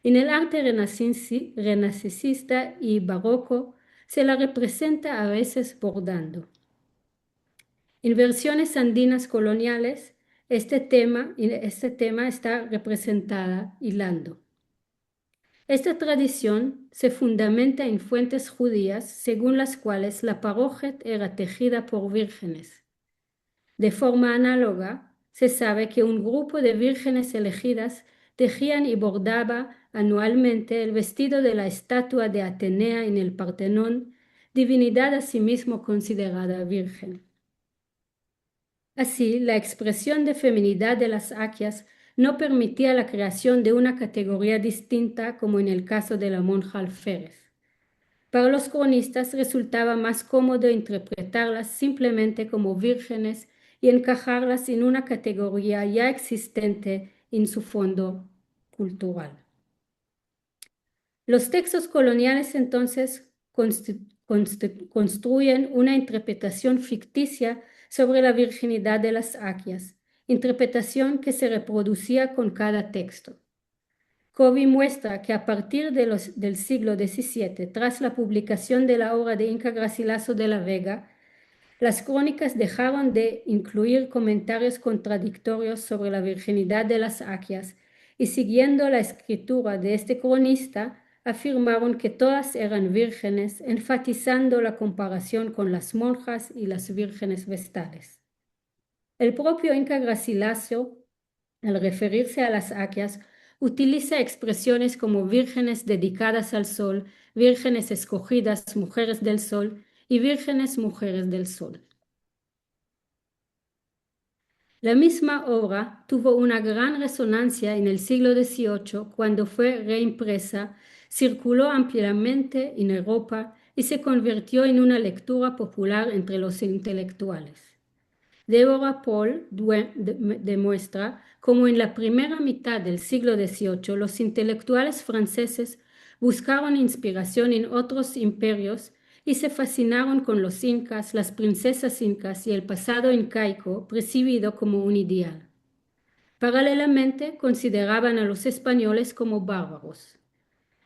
En el arte renacentista y barroco se la representa a veces bordando. En versiones andinas coloniales, este tema está representada hilando. Esta tradición se fundamenta en fuentes judías según las cuales la parójet era tejida por vírgenes. De forma análoga, se sabe que un grupo de vírgenes elegidas tejían y bordaba anualmente el vestido de la estatua de Atenea en el Partenón, divinidad asimismo considerada virgen. Así, la expresión de feminidad de las aquias no permitía la creación de una categoría distinta como en el caso de la monja alférez. Para los cronistas resultaba más cómodo interpretarlas simplemente como vírgenes y encajarlas en una categoría ya existente en su fondo cultural. Los textos coloniales entonces construyen una interpretación ficticia sobre la virginidad de las aquias, interpretación que se reproducía con cada texto. Covey muestra que a partir del siglo XVII, tras la publicación de la obra de Inca Garcilaso de la Vega, las crónicas dejaron de incluir comentarios contradictorios sobre la virginidad de las Aquias y siguiendo la escritura de este cronista, afirmaron que todas eran vírgenes, enfatizando la comparación con las monjas y las vírgenes vestales. El propio Inca Garcilaso, al referirse a las Aquias, utiliza expresiones como vírgenes dedicadas al sol, vírgenes escogidas, mujeres del sol y vírgenes, mujeres del sol. La misma obra tuvo una gran resonancia en el siglo XVIII cuando fue reimpresa, circuló ampliamente en Europa y se convirtió en una lectura popular entre los intelectuales. Deborah Paul demuestra cómo en la primera mitad del siglo XVIII los intelectuales franceses buscaron inspiración en otros imperios y se fascinaron con los incas, las princesas incas y el pasado incaico percibido como un ideal. Paralelamente consideraban a los españoles como bárbaros.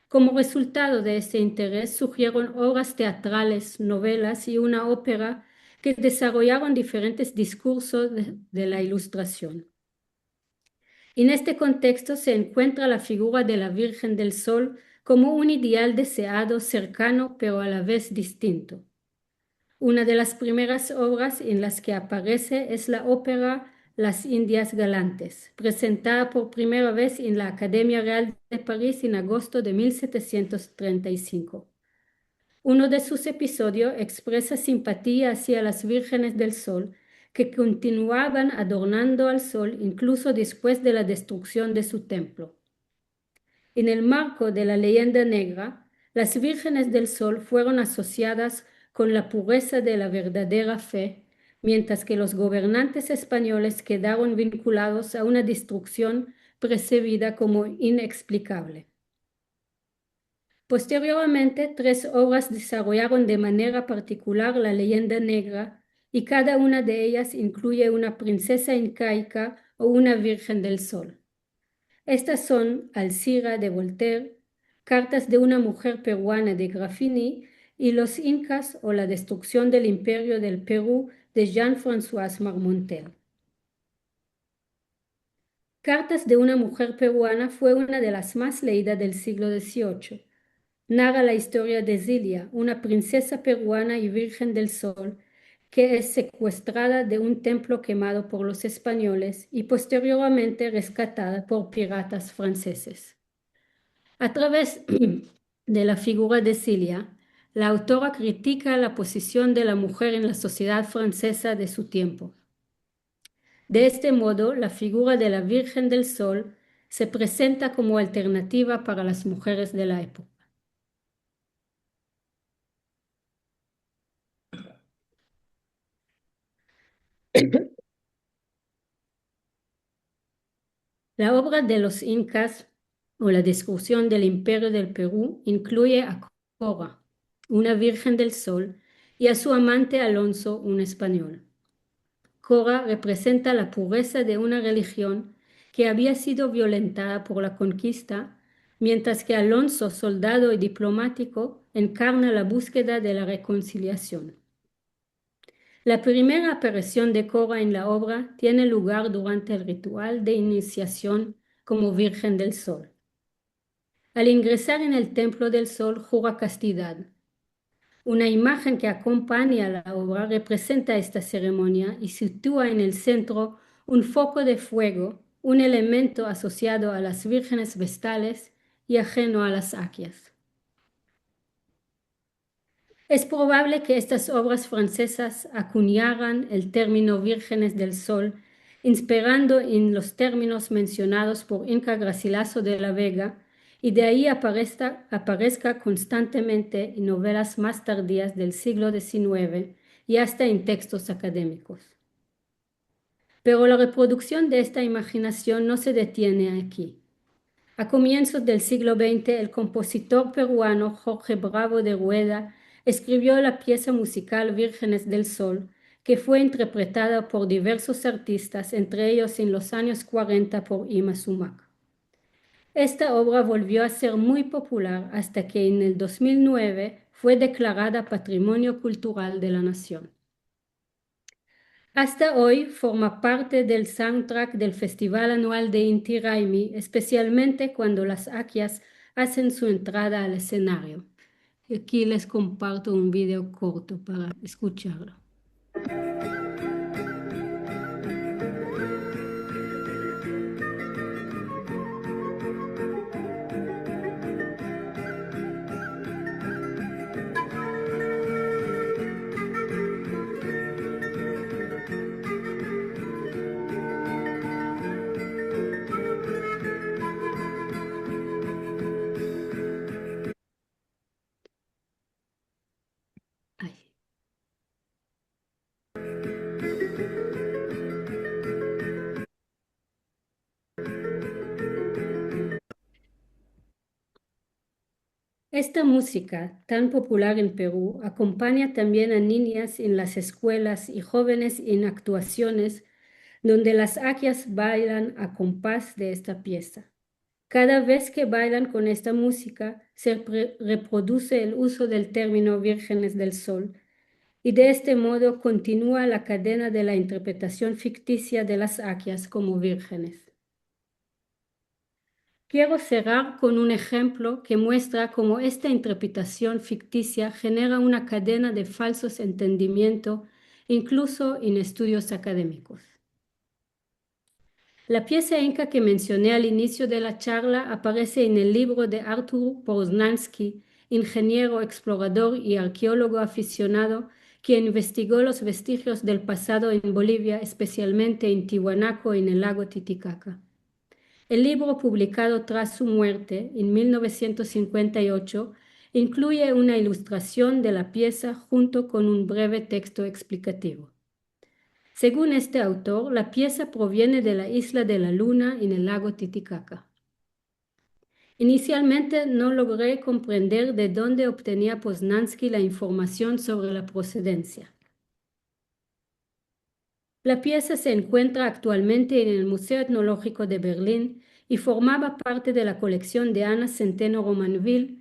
Como resultado de este interés surgieron obras teatrales, novelas y una ópera que desarrollaron diferentes discursos de la Ilustración. En este contexto se encuentra la figura de la Virgen del Sol como un ideal deseado, cercano, pero a la vez distinto. Una de las primeras obras en las que aparece es la ópera Las Indias Galantes, presentada por primera vez en la Academia Real de París en agosto de 1735. Uno de sus episodios expresa simpatía hacia las vírgenes del sol, que continuaban adornando al sol incluso después de la destrucción de su templo. En el marco de la leyenda negra, las vírgenes del sol fueron asociadas con la pureza de la verdadera fe, mientras que los gobernantes españoles quedaron vinculados a una destrucción precebida como inexplicable. Posteriormente, 3 obras desarrollaron de manera particular la leyenda negra y cada una de ellas incluye una princesa incaica o una virgen del sol. Estas son Alcira de Voltaire, Cartas de una mujer peruana de Graffini y Los Incas o la destrucción del imperio del Perú de Jean-François Marmontel. Cartas de una mujer peruana fue una de las más leídas del siglo XVIII. Narra la historia de Zilia, una princesa peruana y virgen del sol, que es secuestrada de un templo quemado por los españoles y posteriormente rescatada por piratas franceses. A través de la figura de Zilia, la autora critica la posición de la mujer en la sociedad francesa de su tiempo. De este modo, la figura de la Virgen del Sol se presenta como alternativa para las mujeres de la época. La obra de los incas o la destrucción del imperio del Perú incluye a Cora, una virgen del sol, y a su amante Alonso, un español. Cora representa la pureza de una religión que había sido violentada por la conquista, mientras que Alonso, soldado y diplomático, encarna la búsqueda de la reconciliación. La primera aparición de Cora en la obra tiene lugar durante el ritual de iniciación como Virgen del Sol. Al ingresar en el Templo del Sol jura castidad. Una imagen que acompaña la obra representa esta ceremonia y sitúa en el centro un foco de fuego, un elemento asociado a las vírgenes vestales y ajeno a las aquias. Es probable que estas obras francesas acuñaran el término vírgenes del sol, inspirando en los términos mencionados por Inca Garcilaso de la Vega, y de ahí aparezca constantemente en novelas más tardías del siglo XIX y hasta en textos académicos. Pero la reproducción de esta imaginación no se detiene aquí. A comienzos del siglo XX, el compositor peruano Jorge Bravo de Rueda escribió la pieza musical Vírgenes del Sol, que fue interpretada por diversos artistas, entre ellos en los años 40 por Ima Sumac. Esta obra volvió a ser muy popular hasta que en el 2009 fue declarada Patrimonio Cultural de la Nación. Hasta hoy forma parte del soundtrack del Festival Anual de Inti Raymi, especialmente cuando las Akyas hacen su entrada al escenario. Y aquí les comparto un video corto para escucharlo. Ay. Esta música, tan popular en Perú, acompaña también a niñas en las escuelas y jóvenes en actuaciones donde las Akyas bailan a compás de esta pieza. Cada vez que bailan con esta música, se reproduce el uso del término vírgenes del sol, y de este modo continúa la cadena de la interpretación ficticia de las Akyas como vírgenes. Quiero cerrar con un ejemplo que muestra cómo esta interpretación ficticia genera una cadena de falsos entendimientos, incluso en estudios académicos. La pieza inca que mencioné al inicio de la charla aparece en el libro de Artur Poznański, ingeniero, explorador y arqueólogo aficionado, que investigó los vestigios del pasado en Bolivia, especialmente en Tiwanaku, en el lago Titicaca. El libro, publicado tras su muerte en 1958, incluye una ilustración de la pieza junto con un breve texto explicativo. Según este autor, la pieza proviene de la isla de la Luna en el lago Titicaca. Inicialmente no logré comprender de dónde obtenía Poznański la información sobre la procedencia. La pieza se encuentra actualmente en el Museo Etnológico de Berlín y formaba parte de la colección de Ana Centeno Romanville,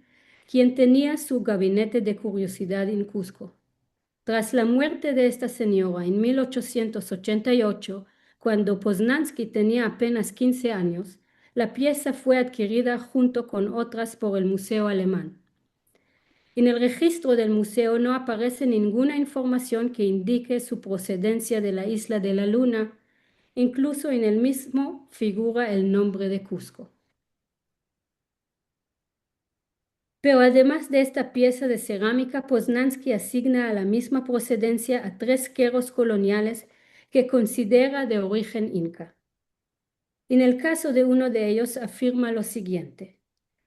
quien tenía su gabinete de curiosidad en Cusco. Tras la muerte de esta señora en 1888, cuando Poznański tenía apenas 15 años, la pieza fue adquirida junto con otras por el Museo Alemán. En el registro del museo no aparece ninguna información que indique su procedencia de la isla de la Luna, incluso en el mismo figura el nombre de Cusco. Pero además de esta pieza de cerámica, Poznański asigna a la misma procedencia a 3 queros coloniales que considera de origen inca. En el caso de uno de ellos afirma lo siguiente: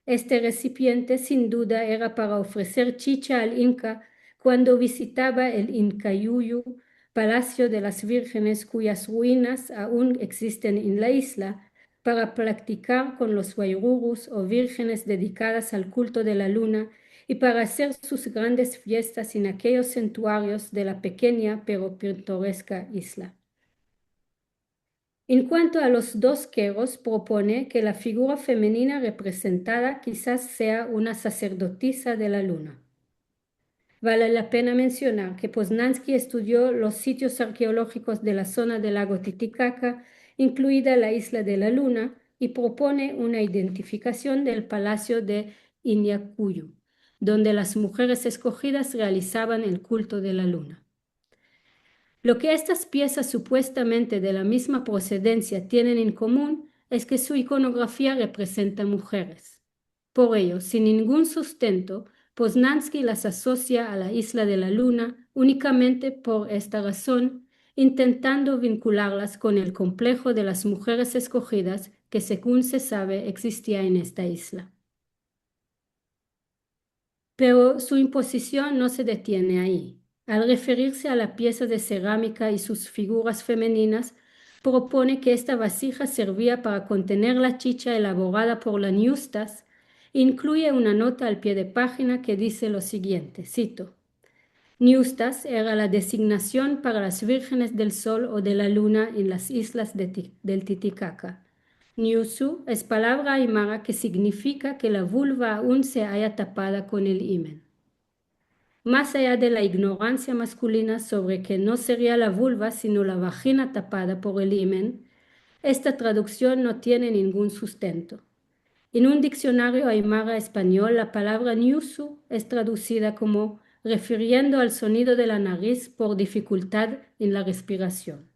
este recipiente sin duda era para ofrecer chicha al inca cuando visitaba el Incayuyu, Palacio de las Vírgenes, cuyas ruinas aún existen en la isla, para practicar con los wairurus o vírgenes dedicadas al culto de la luna y para hacer sus grandes fiestas en aquellos santuarios de la pequeña pero pintoresca isla. En cuanto a los 2 queros, propone que la figura femenina representada quizás sea una sacerdotisa de la luna. Vale la pena mencionar que Poznański estudió los sitios arqueológicos de la zona del lago Titicaca, incluida la isla de la Luna, y propone una identificación del palacio de Inyacuyu, donde las mujeres escogidas realizaban el culto de la luna. Lo que estas piezas supuestamente de la misma procedencia tienen en común es que su iconografía representa mujeres. Por ello, sin ningún sustento, Poznański las asocia a la isla de la Luna únicamente por esta razón, intentando vincularlas con el complejo de las mujeres escogidas que, según se sabe, existía en esta isla. Pero su imposición no se detiene ahí. Al referirse a la pieza de cerámica y sus figuras femeninas, propone que esta vasija servía para contener la chicha elaborada por la Ñustas. Incluye una nota al pie de página que dice lo siguiente, cito: Ñustas era la designación para las vírgenes del sol o de la luna en las islas del Titicaca. Ñusu es palabra aymara que significa que la vulva aún se haya tapada con el himen. más allá de la ignorancia masculina sobre que no sería la vulva sino la vagina tapada por el himen, esta traducción no tiene ningún sustento. En un diccionario aymara español, la palabra ñusu es traducida como refiriendo al sonido de la nariz por dificultad en la respiración.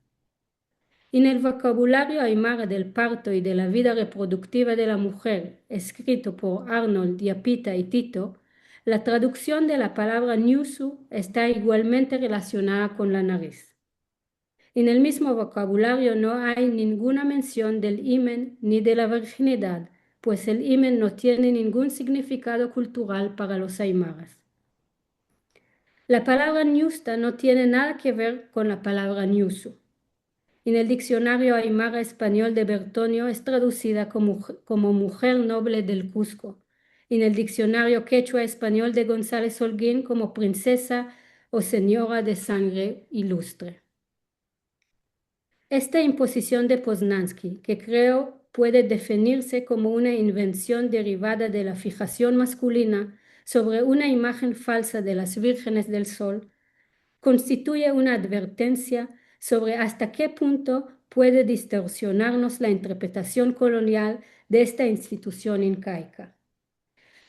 En el vocabulario aymara del parto y de la vida reproductiva de la mujer, escrito por Arnold, Yapita y Tito, la traducción de la palabra ñusu está igualmente relacionada con la nariz. En el mismo vocabulario no hay ninguna mención del himen ni de la virginidad, pues el himen no tiene ningún significado cultural para los aymaras. La palabra ñusta no tiene nada que ver con la palabra ñusu. En el diccionario aymara español de Bertonio es traducida como mujer noble del Cusco. En el diccionario quechua español de González Holguín como princesa o señora de sangre ilustre. Esta imposición de Poznański, que creo puede definirse como una invención derivada de la fijación masculina sobre una imagen falsa de las vírgenes del sol, constituye una advertencia sobre hasta qué punto puede distorsionarnos la interpretación colonial de esta institución incaica.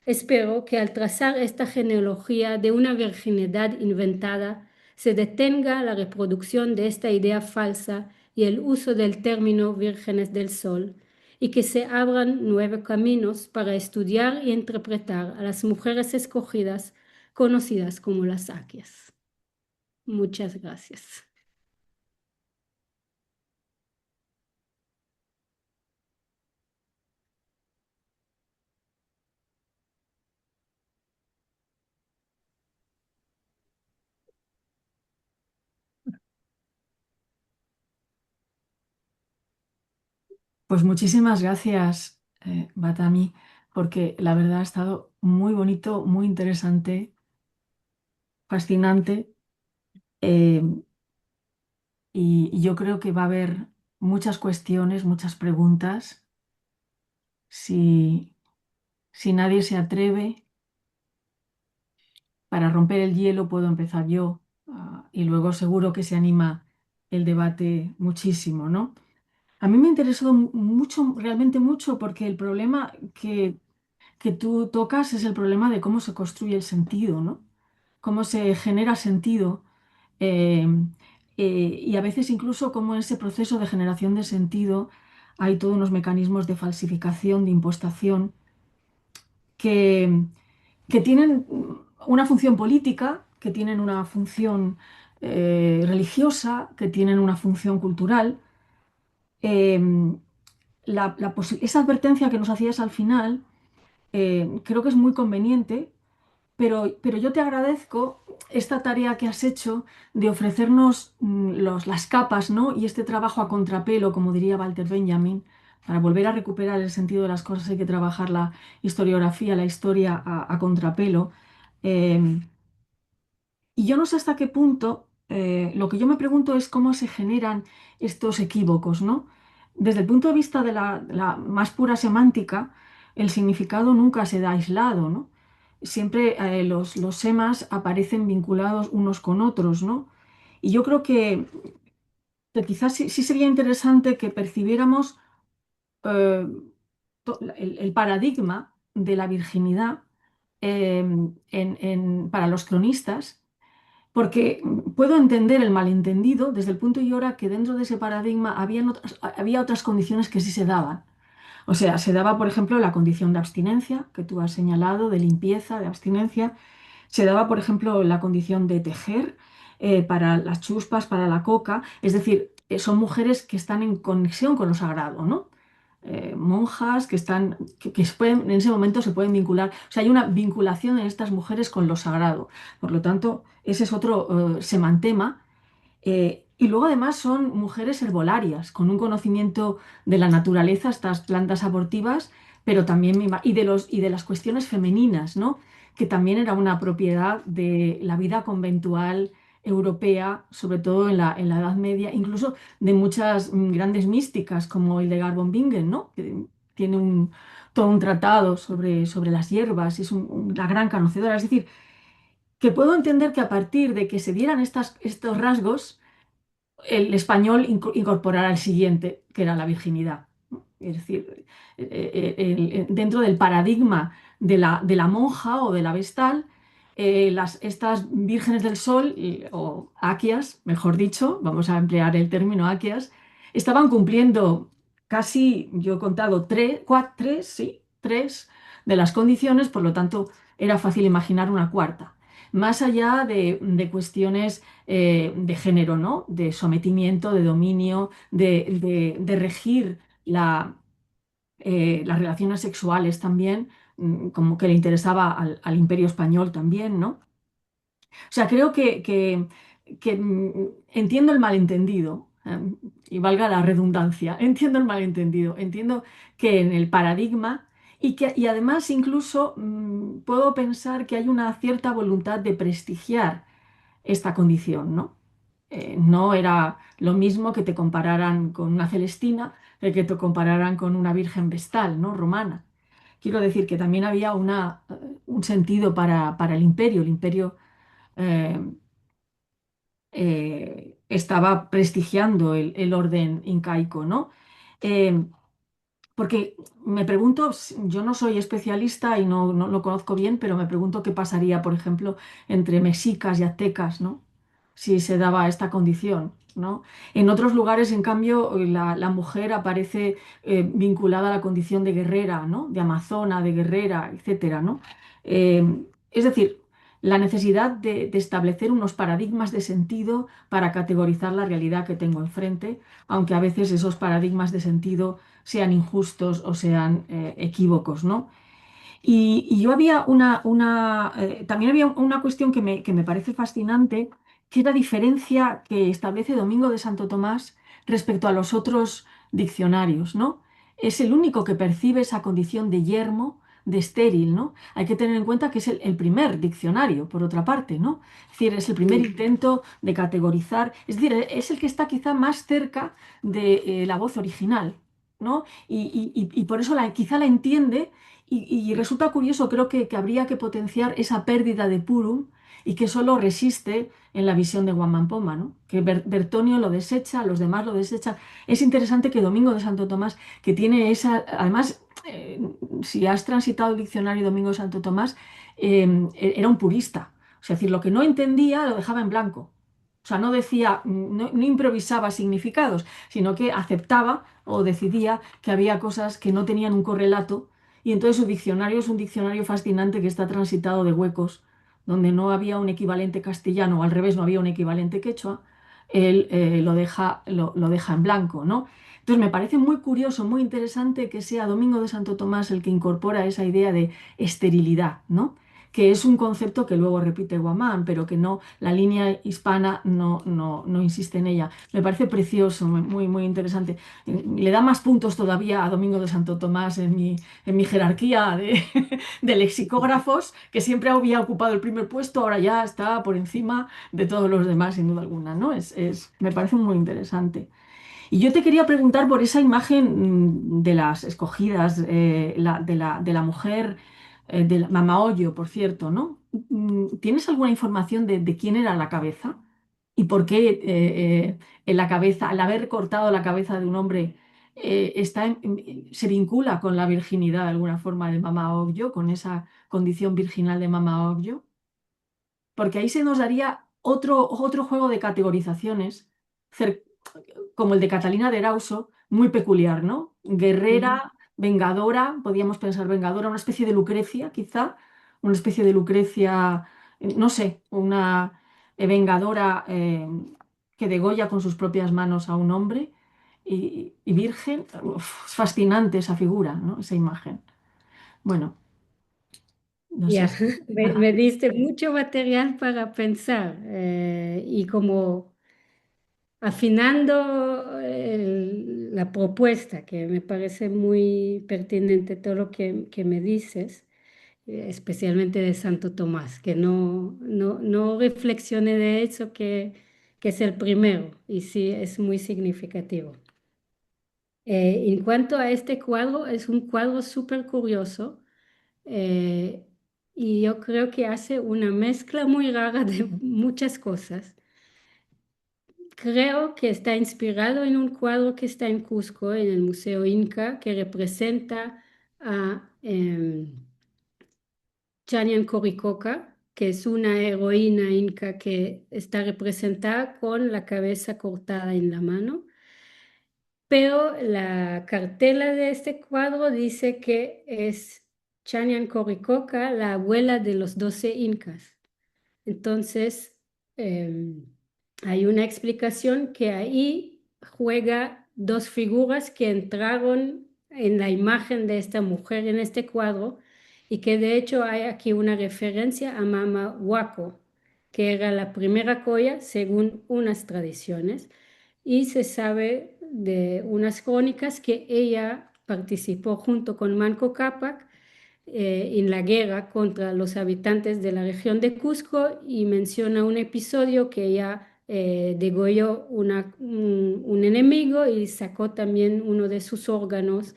Espero que al trazar esta genealogía de una virginidad inventada, se detenga la reproducción de esta idea falsa y el uso del término vírgenes del sol, y que se abran nuevos caminos para estudiar y interpretar a las mujeres escogidas, conocidas como las Aquias. Muchas gracias. Pues muchísimas gracias, Batami, porque la verdad ha estado muy bonito, muy interesante, fascinante, eh, y yo creo que va a haber muchas cuestiones, muchas preguntas. Si, si nadie se atreve, para romper el hielo puedo empezar yo, y luego seguro que se anima el debate muchísimo, ¿no? A mí me interesó mucho, realmente mucho, porque el problema que tú tocas es el problema de cómo se construye el sentido, ¿no? Cómo se genera sentido, eh, y a veces incluso cómo en ese proceso de generación de sentido hay todos unos mecanismos de falsificación, de impostación, que, que tienen una función política, que tienen una función religiosa, que tienen una función cultural. Em, esa advertencia que nos hacías al final, creo que es muy conveniente, pero yo te agradezco esta tarea que has hecho de ofrecernos las capas, ¿no? Y este trabajo a contrapelo, como diría Walter Benjamin, para volver a recuperar el sentido de las cosas hay que trabajar la historiografía, la historia a contrapelo. Em, y yo no sé hasta qué punto, lo que yo me pregunto es cómo se generan estos equívocos, ¿no? Desde el punto de vista de la más pura semántica, el significado nunca se da aislado, ¿no? Siempre los semas aparecen vinculados unos con otros, ¿no? Y yo creo que quizás sí sería interesante que percibiéramos eh, el paradigma de la virginidad para los cronistas, porque puedo entender el malentendido desde el punto y hora que dentro de ese paradigma había otras condiciones que sí se daban. O sea, se daba, por ejemplo, la condición de abstinencia, que tú has señalado, de limpieza, de abstinencia. Se daba, por ejemplo, la condición de tejer, para las chuspas, para la coca. Es decir, son mujeres que están en conexión con lo sagrado, ¿no? Monjas que en ese momento se pueden vincular. O sea, hay una vinculación en estas mujeres con lo sagrado. Por lo tanto, ese es otro semantema. Y luego además son mujeres herbolarias, con un conocimiento de la naturaleza, estas plantas abortivas, pero también y de las cuestiones femeninas, ¿no? Que también era una propiedad de la vida conventual europea, sobre todo en la Edad Media, incluso de muchas grandes místicas como Hildegard von Bingen, ¿no? Que tiene todo un tratado sobre las hierbas, y es una gran conocedora. Es decir, que puedo entender que a partir de que se dieran estos rasgos, el español incorporara el siguiente, que era la virginidad, ¿no? Es decir, dentro del paradigma de la monja o de la vestal, estas vírgenes del sol, o aquias, mejor dicho, vamos a emplear el término aquias, estaban cumpliendo casi, yo he contado tres, sí, tres de las condiciones, por lo tanto era fácil imaginar una cuarta. Más allá de cuestiones de género, ¿no? De sometimiento, de dominio, de regir las relaciones sexuales también, como que le interesaba al Imperio Español también, ¿no? O sea, creo que entiendo el malentendido, y valga la redundancia, entiendo el malentendido, entiendo que en el paradigma y además incluso puedo pensar que hay una cierta voluntad de prestigiar esta condición, ¿no? No era lo mismo que te compararan con una Celestina que te compararan con una Virgen Vestal, ¿no? Romana. Quiero decir que también había un sentido para el imperio. El imperio eh, estaba prestigiando el orden incaico, ¿no? Eh, Porque me pregunto, yo no soy especialista y no lo conozco bien, pero me pregunto qué pasaría, por ejemplo, entre mexicas y aztecas, ¿no? Si se daba esta condición, ¿no? En otros lugares, en cambio, la mujer aparece vinculada a la condición de guerrera, ¿no? De amazona, de guerrera, etcétera, ¿no? Es decir, la necesidad de establecer unos paradigmas de sentido para categorizar la realidad que tengo enfrente, aunque a veces esos paradigmas de sentido sean injustos o sean equívocos, ¿no? Y yo había también había una cuestión que me parece fascinante, que es la diferencia que establece Domingo de Santo Tomás respecto a los otros diccionarios, ¿no? Es el único que percibe esa condición de yermo, de estéril, ¿no? Hay que tener en cuenta que es el primer diccionario, por otra parte, ¿no? Es decir, es el primer Sí. intento de categorizar, es decir, es el que está quizá más cerca de la voz original, ¿no? Y por eso quizá la entiende y resulta curioso, creo que habría que potenciar esa pérdida de Purum y que solo resiste en la visión de Guamán Poma, ¿no? Que Bertonio lo desecha, los demás lo desechan. Es interesante que Domingo de Santo Tomás, que tiene esa, además, si has transitado el diccionario Domingo de Santo Tomás, era un purista. O sea, es decir, lo que no entendía lo dejaba en blanco. O sea, no decía, no improvisaba significados, sino que aceptaba o decidía que había cosas que no tenían un correlato y entonces su diccionario es un diccionario fascinante que está transitado de huecos, donde no había un equivalente castellano, o al revés, no había un equivalente quechua, él lo deja en blanco, ¿no? Entonces me parece muy curioso, muy interesante que sea Domingo de Santo Tomás el que incorpora esa idea de esterilidad, ¿no? Que es un concepto que luego repite Guamán, pero que no, la línea hispana no insiste en ella. Me parece precioso, muy, muy interesante. Le da más puntos todavía a Domingo de Santo Tomás en mi jerarquía de lexicógrafos, que siempre había ocupado el primer puesto, ahora ya está por encima de todos los demás, sin duda alguna, ¿no? Me parece muy interesante. Y yo te quería preguntar por esa imagen de las escogidas, de la mujer, de la Mamaollo, por cierto, ¿no? ¿Tienes alguna información de quién era la cabeza? ¿Y por qué en la cabeza, al haber cortado la cabeza de un hombre, se vincula con la virginidad de alguna forma de Mama Ogyo, con esa condición virginal de Mama Ogyo? Porque ahí se nos daría otro juego de categorizaciones, cer- como el de Catalina de Erauso, muy peculiar, ¿no? Ujú. Guerrera, vengadora, podríamos pensar vengadora, una especie de Lucrecia, quizá, una especie de Lucrecia, no sé, una vengadora que degolla con sus propias manos a un hombre y virgen. Uf, es fascinante esa figura, ¿no? Esa imagen. Bueno, no sé Ya, si... me diste mucho material para pensar y como afinando la propuesta, que me parece muy pertinente todo lo que me dices, especialmente de Santo Tomás, que no reflexioné de eso, que es el primero y sí es muy significativo. En cuanto a este cuadro, es un cuadro súper curioso. eh, y yo creo que hace una mezcla muy rara de muchas cosas. Creo que está inspirado en un cuadro que está en Cusco, en el Museo Inca, que representa a Chanian Coricoca, que es una heroína inca que está representada con la cabeza cortada en la mano. Pero la cartela de este cuadro dice que es Chanian Coricoca, la abuela de los 12 incas. Entonces, hay una explicación que ahí juega dos figuras que entraron en la imagen de esta mujer en este cuadro y que de hecho hay aquí una referencia a Mama Huaco, que era la primera coya según unas tradiciones y se sabe de unas crónicas que ella participó junto con Manco Cápac en la guerra contra los habitantes de la región de Cusco y menciona un episodio que ella degolló un enemigo y sacó también uno de sus órganos,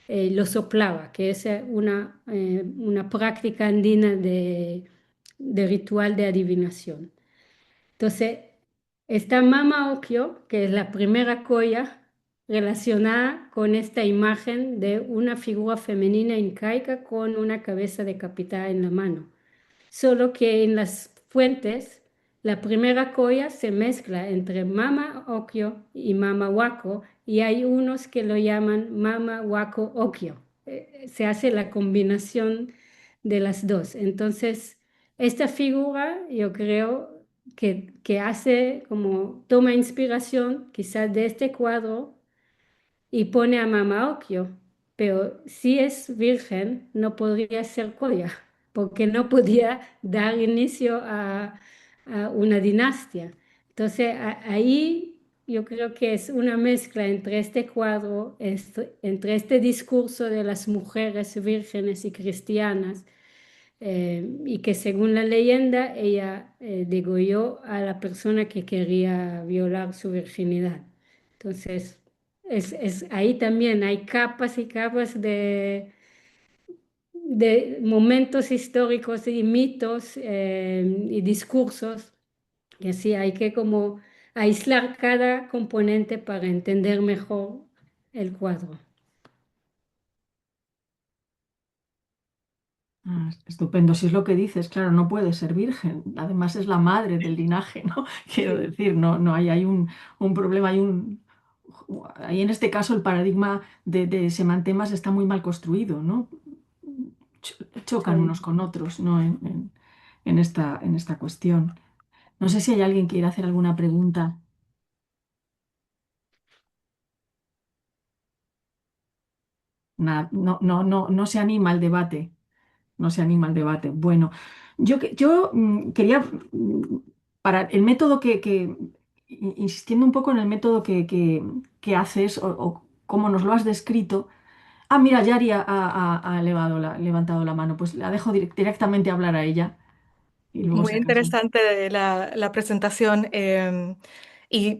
lo soplaba, que es una práctica andina de ritual de adivinación. Entonces, está Mama Ocllo, que es la primera colla relacionada con esta imagen de una figura femenina incaica con una cabeza decapitada en la mano. Solo que en las fuentes, la primera colla se mezcla entre Mama Ocllo y Mama Huaco y hay unos que lo llaman Mama Huaco Ocllo. Se hace la combinación de las dos. Entonces, esta figura yo creo que hace como toma inspiración quizás de este cuadro y pone a Mama Ocllo, pero si es virgen no podría ser Coria, porque no podía dar inicio a una dinastía. Entonces ahí yo creo que es una mezcla entre este cuadro, entre este discurso de las mujeres vírgenes y cristianas, y que según la leyenda ella degolló a la persona que quería violar su virginidad. Entonces, ahí también hay capas y capas de momentos históricos y mitos y discursos, y así hay que como aislar cada componente para entender mejor el cuadro. Ah, estupendo, si es lo que dices, claro, no puede ser virgen, además es la madre del linaje, ¿no? Quiero Sí, decir, no hay un problema, ahí en este caso el paradigma de semantemas está muy mal construido, ¿no? Chocan sí. unos con otros, ¿no? En esta cuestión. No sé si hay alguien que quiera hacer alguna pregunta. No, no, no, no se anima el debate. No se anima el debate. Bueno, yo quería, para el método insistiendo un poco en el método que haces o cómo nos lo has descrito. Ah, mira, Yari ha levantado la mano, pues la dejo directamente hablar a ella y luego Muy si acaso. interesante la presentación. Y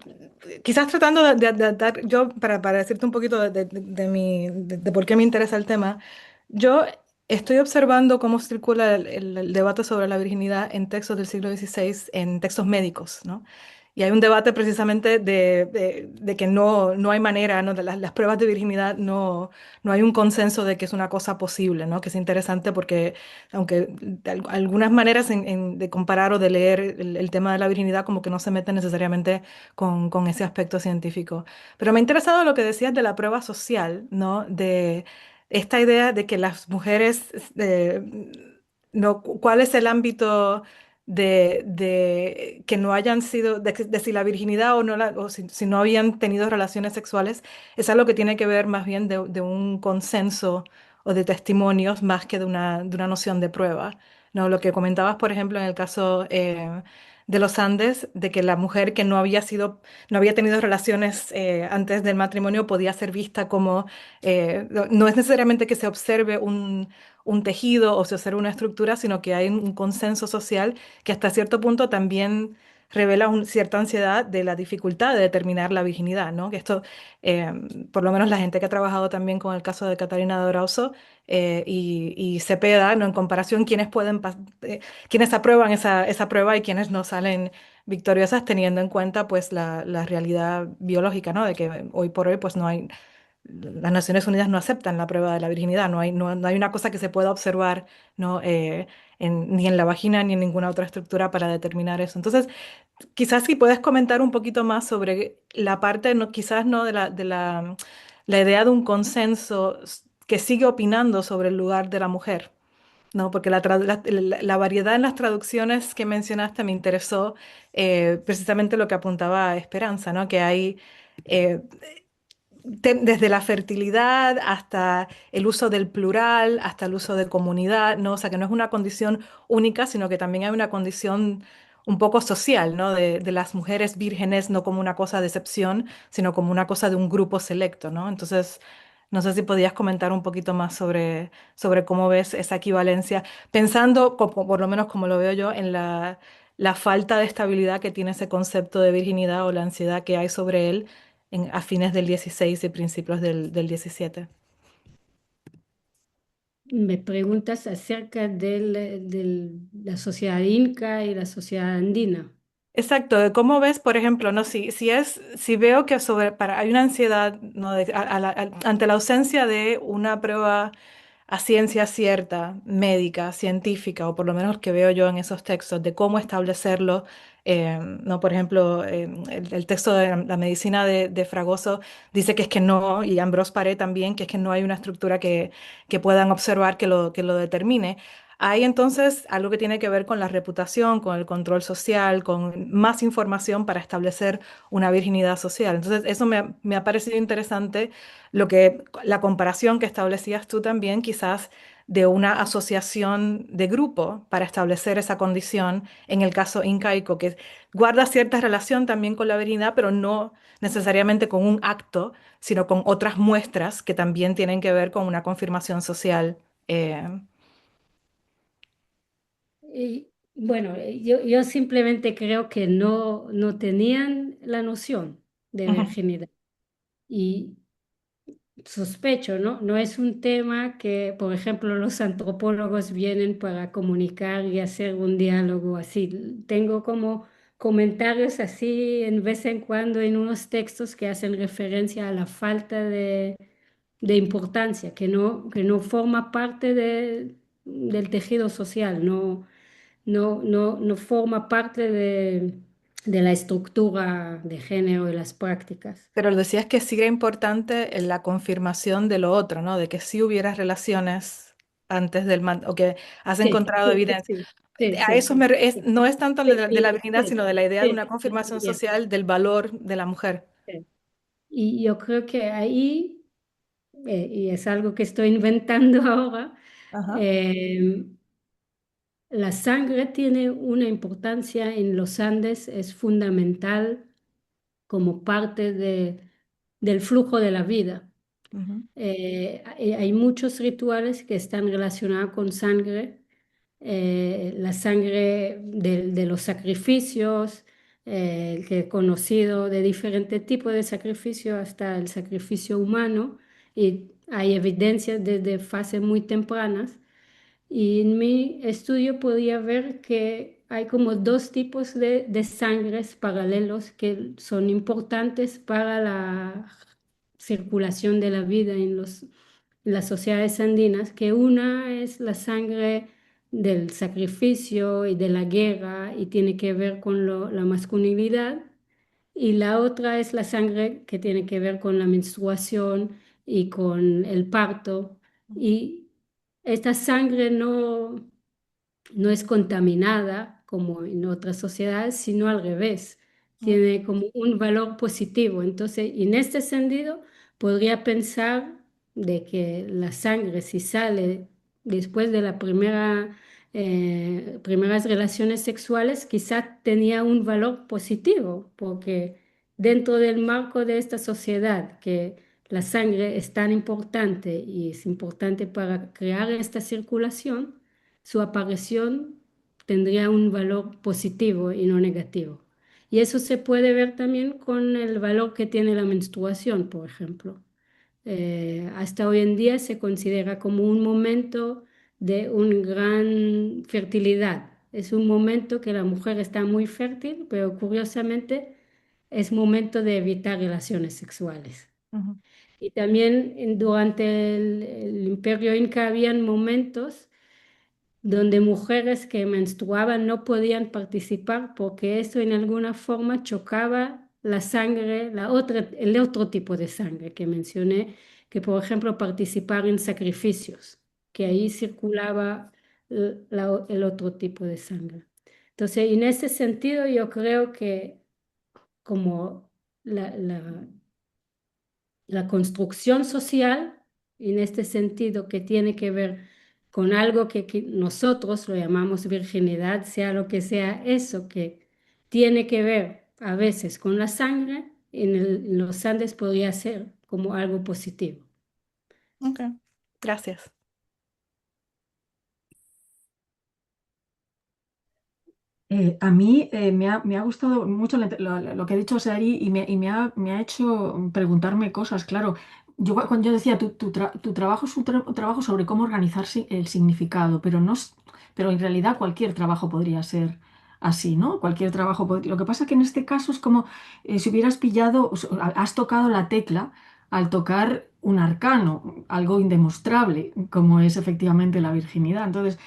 quizás tratando de dar, yo para decirte un poquito de por qué me interesa el tema, yo estoy observando cómo circula el debate sobre la virginidad en textos del siglo XVI, en textos médicos, ¿no? Y hay un debate precisamente de que no hay manera, ¿no? De las pruebas de virginidad no hay un consenso de que es una cosa posible, ¿no? Que es interesante porque aunque algunas maneras de comparar o de leer el tema de la virginidad como que no se meten necesariamente con ese aspecto científico. Pero me ha interesado lo que decías de la prueba social, ¿no? De esta idea de que las mujeres, no, ¿cuál es el ámbito de que no hayan sido, de si la virginidad o no o si no habían tenido relaciones sexuales, es algo que tiene que ver más bien de un consenso o de testimonios más que de una noción de prueba, ¿no? Lo que comentabas, por ejemplo, en el caso de los Andes, de que la mujer que no había tenido relaciones antes del matrimonio podía ser vista como, no es necesariamente que se observe un tejido o se observe una estructura, sino que hay un consenso social que hasta cierto punto también revela cierta ansiedad de la dificultad de determinar la virginidad, ¿no? Que esto, eh, por lo menos la gente que ha trabajado también con el caso de Catarina de Orauzo y Cepeda, ¿no? En comparación, quienes aprueban esa prueba y quienes no salen victoriosas teniendo en cuenta pues la realidad biológica, ¿no? De que hoy por hoy pues no hay, las Naciones Unidas no aceptan la prueba de la virginidad, no hay una cosa que se pueda observar, ¿no? Ni en la vagina ni en ninguna otra estructura para determinar eso. Entonces, quizás si puedes comentar un poquito más sobre la parte, no, quizás no la idea de un consenso que sigue opinando sobre el lugar de la mujer. No, porque la variedad en las traducciones que mencionaste me interesó precisamente lo que apuntaba a Esperanza, ¿no? Que hay eh, desde la fertilidad hasta el uso del plural, hasta el uso de comunidad, ¿no? O sea, que no es una condición única, sino que también hay una condición un poco social, ¿no? De las mujeres vírgenes, no como una cosa de excepción, sino como una cosa de un grupo selecto, ¿no? Entonces, no sé si podías comentar un poquito más sobre cómo ves esa equivalencia, pensando, por lo menos como lo veo yo, en la falta de estabilidad que tiene ese concepto de virginidad o la ansiedad que hay sobre él a fines del 16 y principios del 17. Me preguntas acerca de la sociedad inca y la sociedad andina. Exacto, de cómo ves, por ejemplo, no si veo que hay una ansiedad, ¿no? Ante la ausencia de una prueba a ciencia cierta, médica, científica, o por lo menos que veo yo en esos textos, de cómo establecerlo, ¿no? Por ejemplo, el texto de la medicina de Fragoso dice que es que no, y Ambrose Paré también, que es que no hay una estructura que puedan observar que lo determine. Hay entonces algo que tiene que ver con la reputación, con el control social, con más información para establecer una virginidad social. Entonces, eso me ha parecido interesante la comparación que establecías tú también, quizás de una asociación de grupo para establecer esa condición en el caso incaico, que guarda cierta relación también con la virginidad, pero no necesariamente con un acto, sino con otras muestras que también tienen que ver con una confirmación social. eh, Y bueno, yo simplemente creo que no tenían la noción de Ujú. virginidad. Y sospecho, ¿no? No es un tema que, por ejemplo, los antropólogos vienen para comunicar y hacer un diálogo así. Tengo como comentarios así en vez en cuando en unos textos que hacen referencia a la falta de importancia, que no forma parte del tejido social, no forma parte de la estructura de género y las prácticas. Pero decías que sí era importante en la confirmación de lo otro, ¿no? De que sí hubiera relaciones antes o que has Sí, encontrado sí, evidencia. sí, sí, A sí, eso sí, sí. no es tanto Sí, de la virginidad, sí, sino de la idea de una sí, sí, confirmación bien, social del valor de la mujer. sí. Y yo creo que ahí, y es algo que estoy inventando ahora, Ajá. eh, la sangre tiene una importancia en los Andes, es fundamental como parte del flujo de la vida. Ujú, Hay muchos rituales que están relacionados con sangre, la sangre de los sacrificios, que he conocido de diferentes tipos de sacrificio hasta el sacrificio humano, y hay evidencias desde fases muy tempranas. Y en mi estudio podía ver que hay como dos tipos de sangres paralelos que son importantes para la circulación de la vida en las sociedades andinas, que una es la sangre del sacrificio y de la guerra y tiene que ver con la masculinidad, y la otra es la sangre que tiene que ver con la menstruación y con el parto. Y esta sangre no es contaminada como en otras sociedades, sino al revés, ujú, tiene como un valor positivo. Entonces, en este sentido, podría pensar de que la sangre, si sale después de la primeras relaciones sexuales, quizás tenía un valor positivo, porque dentro del marco de esta sociedad, que la sangre es tan importante y es importante para crear esta circulación, su aparición tendría un valor positivo y no negativo. Y eso se puede ver también con el valor que tiene la menstruación, por ejemplo. Hasta hoy en día se considera como un momento de una gran fertilidad. Es un momento que la mujer está muy fértil, pero curiosamente es momento de evitar relaciones sexuales. Ujú. Y también durante el Imperio Inca habían momentos donde mujeres que menstruaban no podían participar porque eso en alguna forma chocaba la sangre, el otro tipo de sangre que mencioné, que por ejemplo participar en sacrificios, que ahí circulaba el otro tipo de sangre. Entonces, en ese sentido, yo creo que como la construcción social, en este sentido, que tiene que ver con algo que nosotros lo llamamos virginidad, sea lo que sea eso, que tiene que ver a veces con la sangre, en los Andes podría ser como algo positivo. Ok, gracias. A mí me ha gustado mucho lo que ha dicho Sari y me ha hecho preguntarme cosas. Claro, cuando yo decía, tu trabajo es un trabajo sobre cómo organizarse el significado, pero, no, pero en realidad cualquier trabajo podría ser así, ¿no? Cualquier trabajo. Lo que pasa que en este caso es como si hubieras pillado, has tocado la tecla al tocar un arcano, algo indemostrable, como es efectivamente la virginidad. Entonces,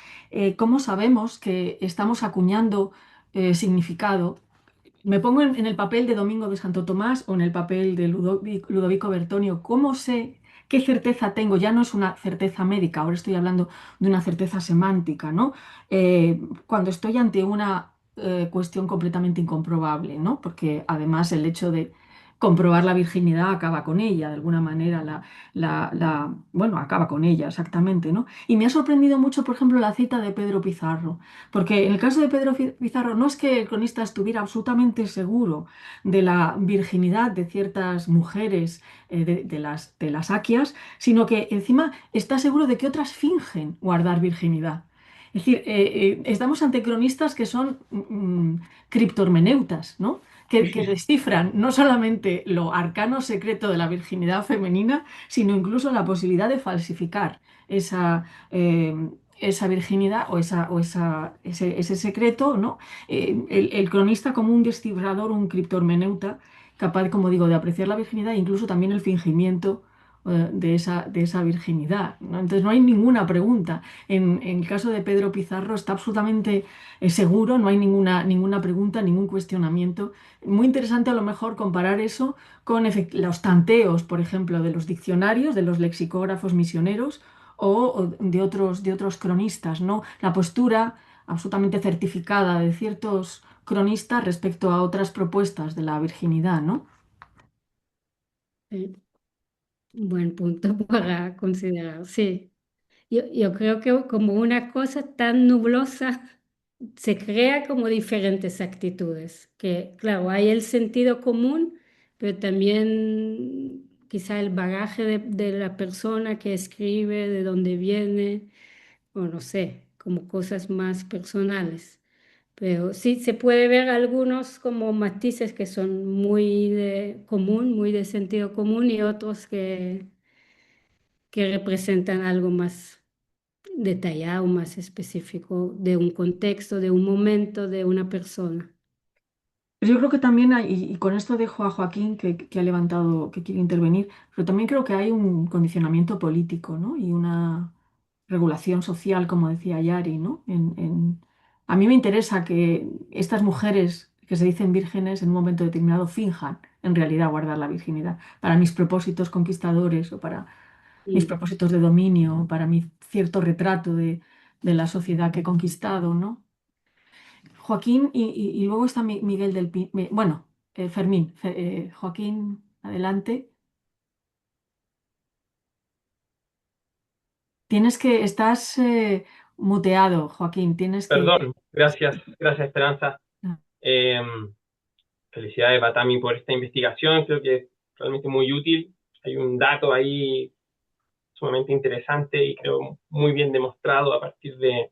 ¿cómo sabemos que estamos acuñando significado? Me pongo en el papel de Domingo de Santo Tomás o en el papel de Ludovico Bertonio. ¿Cómo sé qué certeza tengo? Ya no es una certeza médica, ahora estoy hablando de una certeza semántica, ¿no? Cuando estoy ante una cuestión completamente incomprobable, ¿no? Porque además el hecho de comprobar la virginidad acaba con ella, de alguna manera, bueno, acaba con ella, exactamente, ¿no? Y me ha sorprendido mucho, por ejemplo, la cita de Pedro Pizarro, porque en el caso de Pedro Pizarro no es que el cronista estuviera absolutamente seguro de la virginidad de ciertas mujeres de las Aquias, sino que encima está seguro de que otras fingen guardar virginidad. Es decir, estamos ante cronistas que son criptormeneutas, ¿no? Que descifran no solamente lo arcano secreto de la virginidad femenina, sino incluso la posibilidad de falsificar esa, esa virginidad o ese secreto, ¿no? El cronista como un descifrador, un criptormeneuta, capaz, como digo, de apreciar la virginidad e incluso también el fingimiento de esa virginidad, ¿no? Entonces no hay ninguna pregunta. En el caso de Pedro Pizarro está absolutamente seguro, no hay ninguna pregunta, ningún cuestionamiento. Muy interesante a lo mejor comparar eso con los tanteos, por ejemplo, de los diccionarios, de los lexicógrafos misioneros o de otros cronistas, ¿no? La postura absolutamente certificada de ciertos cronistas respecto a otras propuestas de la virginidad, ¿no? Eh, Buen punto para considerar, sí. Yo creo que como una cosa tan nublosa se crea como diferentes actitudes, que claro, hay el sentido común, pero también quizá el bagaje de la persona que escribe, de dónde viene, o no sé, como cosas más personales. Pero sí se puede ver algunos como matices que son muy de común, muy de sentido común y otros que representan algo más detallado, más específico de un contexto, de un momento, de una persona. Pero yo creo que también hay, y con esto dejo a Joaquín que ha levantado, que quiere intervenir, pero también creo que hay un condicionamiento político, ¿no? Y una regulación social, como decía Yari, ¿no? A mí me interesa que estas mujeres que se dicen vírgenes en un momento determinado finjan en realidad guardar la virginidad para mis propósitos conquistadores o para mis Mm. propósitos de dominio, o para mi cierto retrato de la sociedad que he conquistado, ¿no? Joaquín y luego está Miguel del Pin. Bueno, Fermín. Joaquín, adelante. Estás muteado, Joaquín. Tienes que. Perdón, gracias Esperanza. Eh, Felicidades Batami por esta investigación, creo que es realmente muy útil. Hay un dato ahí sumamente interesante y creo muy bien demostrado a partir de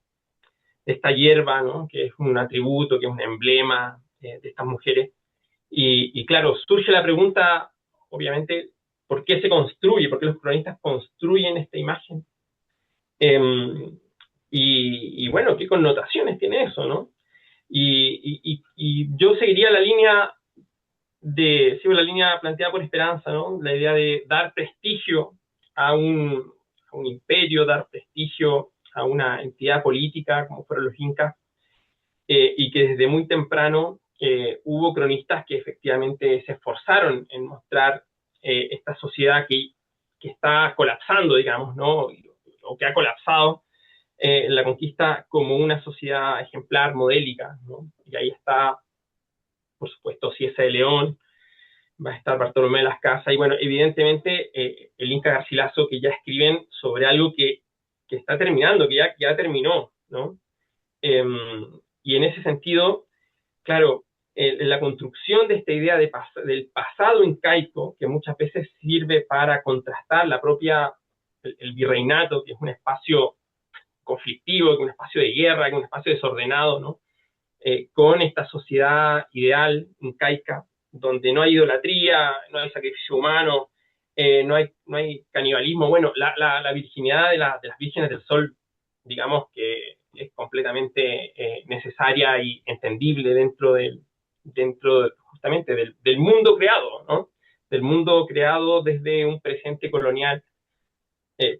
esta hierba, ¿no? Que es un atributo, que es un emblema de estas mujeres. Y claro, surge la pregunta, obviamente, ¿por qué se construye? ¿Por qué los cronistas construyen esta imagen? Y bueno, ¿qué connotaciones tiene eso, no? Y yo seguiría la línea sigo la línea planteada por Esperanza, ¿no? La idea de dar prestigio a un imperio, dar prestigio a una entidad política, como fueron los incas, y que desde muy temprano hubo cronistas que efectivamente se esforzaron en mostrar esta sociedad que está colapsando, digamos, ¿no? O que ha colapsado en la conquista como una sociedad ejemplar, modélica, ¿no? Y ahí está, por supuesto, Ciesa de León, va a estar Bartolomé de las Casas, y bueno, evidentemente el Inca Garcilaso, que ya escriben sobre algo que está terminando, que ya terminó, ¿no? Eh, y en ese sentido, claro, la construcción de esta idea del pasado incaico, que muchas veces sirve para contrastar el virreinato, que es un espacio conflictivo, que es un espacio de guerra, que es un espacio desordenado, ¿no? Con esta sociedad ideal incaica, donde no hay idolatría, no hay sacrificio humano, no hay canibalismo. Bueno, la virginidad de las vírgenes del sol, digamos que es completamente necesaria y entendible justamente del mundo creado, ¿no? Del mundo creado desde un presente colonial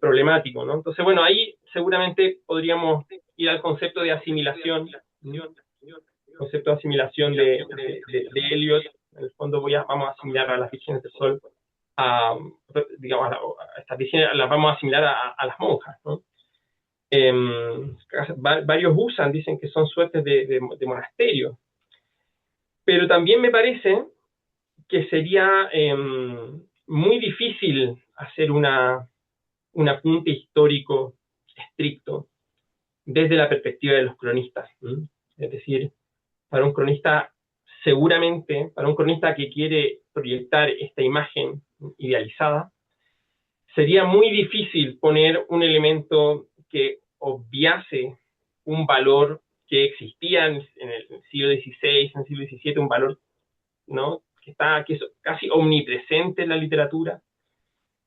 problemático, ¿no? Entonces, bueno, ahí seguramente podríamos ir al concepto de asimilación, ¿no? Concepto de asimilación de Eliot. En el fondo vamos a asimilar a las vírgenes del sol, digamos, a estas vírgenes las vamos a asimilar a las monjas, ¿no? Varios dicen que son suertes de monasterio, pero también me parece que sería muy difícil hacer un apunte histórico estricto desde la perspectiva de los cronistas, ¿sí? Es decir, para un cronista, seguramente, para un cronista que quiere proyectar esta imagen idealizada, sería muy difícil poner un elemento que obviase un valor que existía en el siglo XVI, en el siglo XVII, un valor, ¿no? que es casi omnipresente en la literatura,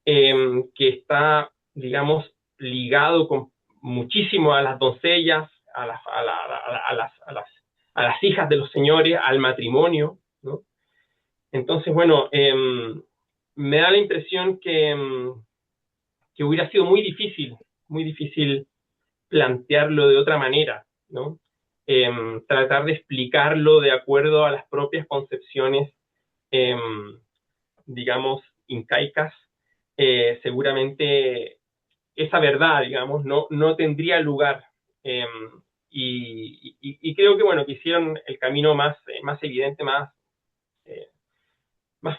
que está, digamos, ligado muchísimo a las doncellas, a las hijas de los señores, al matrimonio, ¿no? Entonces, bueno, me da la impresión que hubiera sido muy difícil plantearlo de otra manera, ¿no? Tratar de explicarlo de acuerdo a las propias concepciones, digamos, incaicas. Seguramente esa verdad, digamos, no tendría lugar. Y creo que, bueno, que hicieron el camino más evidente, más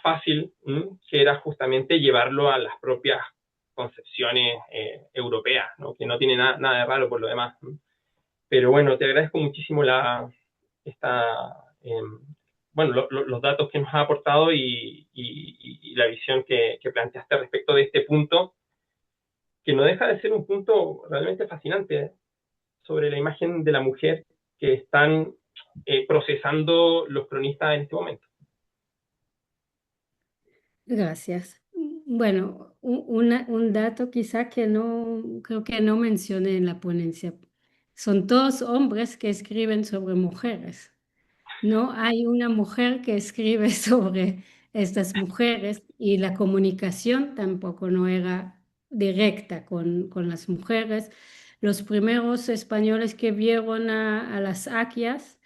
fácil, que era justamente llevarlo a las propias concepciones europeas, ¿no? Que no tiene nada de raro por lo demás. Pero bueno, te agradezco muchísimo los datos que nos has aportado y la visión que planteaste respecto de este punto, que no deja de ser un punto realmente fascinante, sobre la imagen de la mujer que están procesando los cronistas en este momento. Gracias. Bueno, un dato quizá que creo que no mencioné en la ponencia. Son todos hombres que escriben sobre mujeres. No hay una mujer que escribe sobre estas mujeres y la comunicación tampoco no era directa con las mujeres. Los primeros españoles que vieron a las aquias,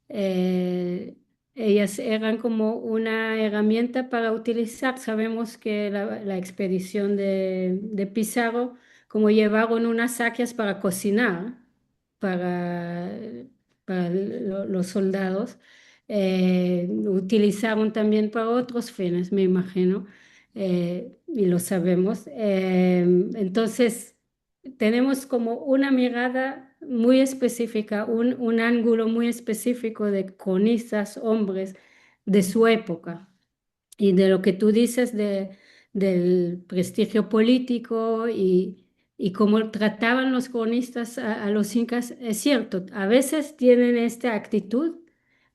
eh, ellas eran como una herramienta para utilizar. Sabemos que la expedición de Pizarro, como llevaron unas aquias para cocinar, para, para los soldados, utilizaron también para otros fines, me imagino, y lo sabemos. Entonces, tenemos como una mirada muy específica, un ángulo muy específico de cronistas, hombres de su época. Y de lo que tú dices del prestigio político y cómo trataban los cronistas a los incas, es cierto, a veces tienen esta actitud,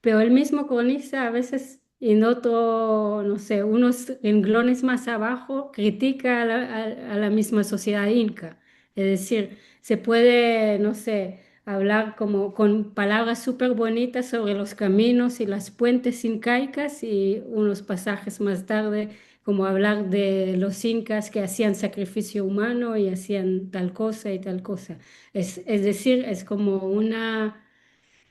pero el mismo cronista a veces y en otro, no sé, unos renglones más abajo, critica a la misma sociedad inca. Es decir, se puede, no sé, hablar como con palabras súper bonitas sobre los caminos y las puentes incaicas y unos pasajes más tarde, como hablar de los incas que hacían sacrificio humano y hacían tal cosa y tal cosa. Es decir, es como una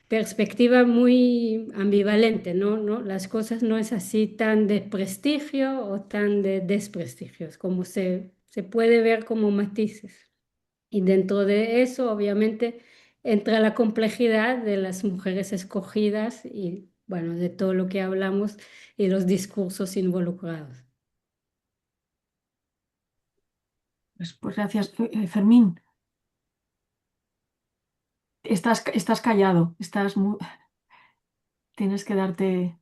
perspectiva muy ambivalente, ¿no? ¿No? Las cosas no es así tan de prestigio o tan de desprestigio, es como se puede ver como matices. Y dentro de eso, obviamente, entra la complejidad de las mujeres escogidas y, bueno, de todo lo que hablamos y los discursos involucrados. Pues gracias. Fermín, estás callado, tienes que darte...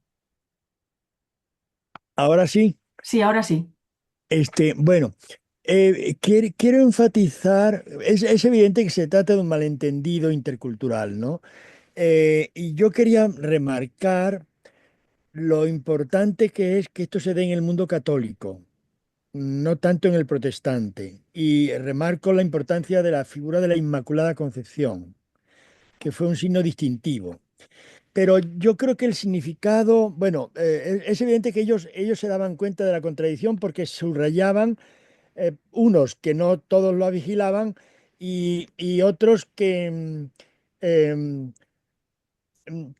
Ahora sí, Sí, ahora sí. bueno, quiero enfatizar, es evidente que se trata de un malentendido intercultural, ¿no? Y yo quería remarcar lo importante que es que esto se dé en el mundo católico, no tanto en el protestante. Y remarco la importancia de la figura de la Inmaculada Concepción, que fue un signo distintivo. Pero yo creo que el significado, bueno, es evidente que ellos se daban cuenta de la contradicción porque subrayaban unos que no todos lo vigilaban y otros em,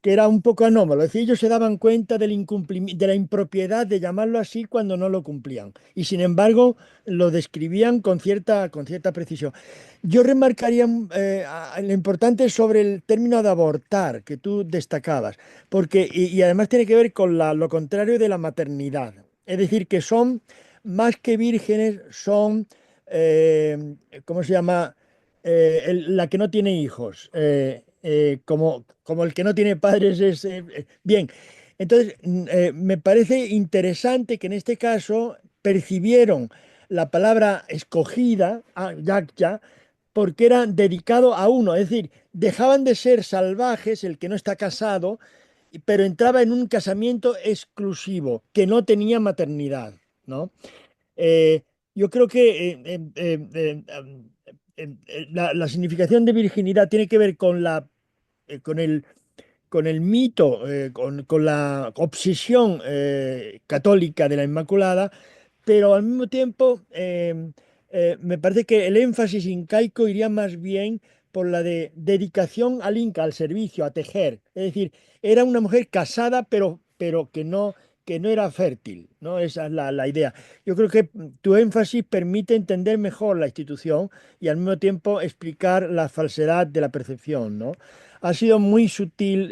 que era un poco anómalo. Es decir, ellos se daban cuenta del de la impropiedad de llamarlo así cuando no lo cumplían. Y sin embargo, lo describían con cierta precisión. Yo remarcaría lo importante sobre el término de abortar que tú destacabas, porque, y además tiene que ver con lo contrario de la maternidad. Es decir, que son más que vírgenes, son, ¿cómo se llama? La que no tiene hijos, como el que no tiene padres es... bien, entonces me parece interesante que en este caso percibieron la palabra escogida, yakya, porque era dedicado a uno, es decir, dejaban de ser salvajes, el que no está casado, pero entraba en un casamiento exclusivo, que no tenía maternidad, ¿no? Eh, yo creo que la significación de virginidad tiene que ver con eh, con el, con el mito, con la obsesión católica de la Inmaculada, pero al mismo tiempo me parece que el énfasis incaico iría más bien por la de dedicación al Inca, al servicio, a tejer. Es decir, era una mujer casada, pero que no era fértil, ¿no? Esa es la idea. Yo creo que tu énfasis permite entender mejor la institución y al mismo tiempo explicar la falsedad de la percepción, ¿no? Ha sido muy sutil,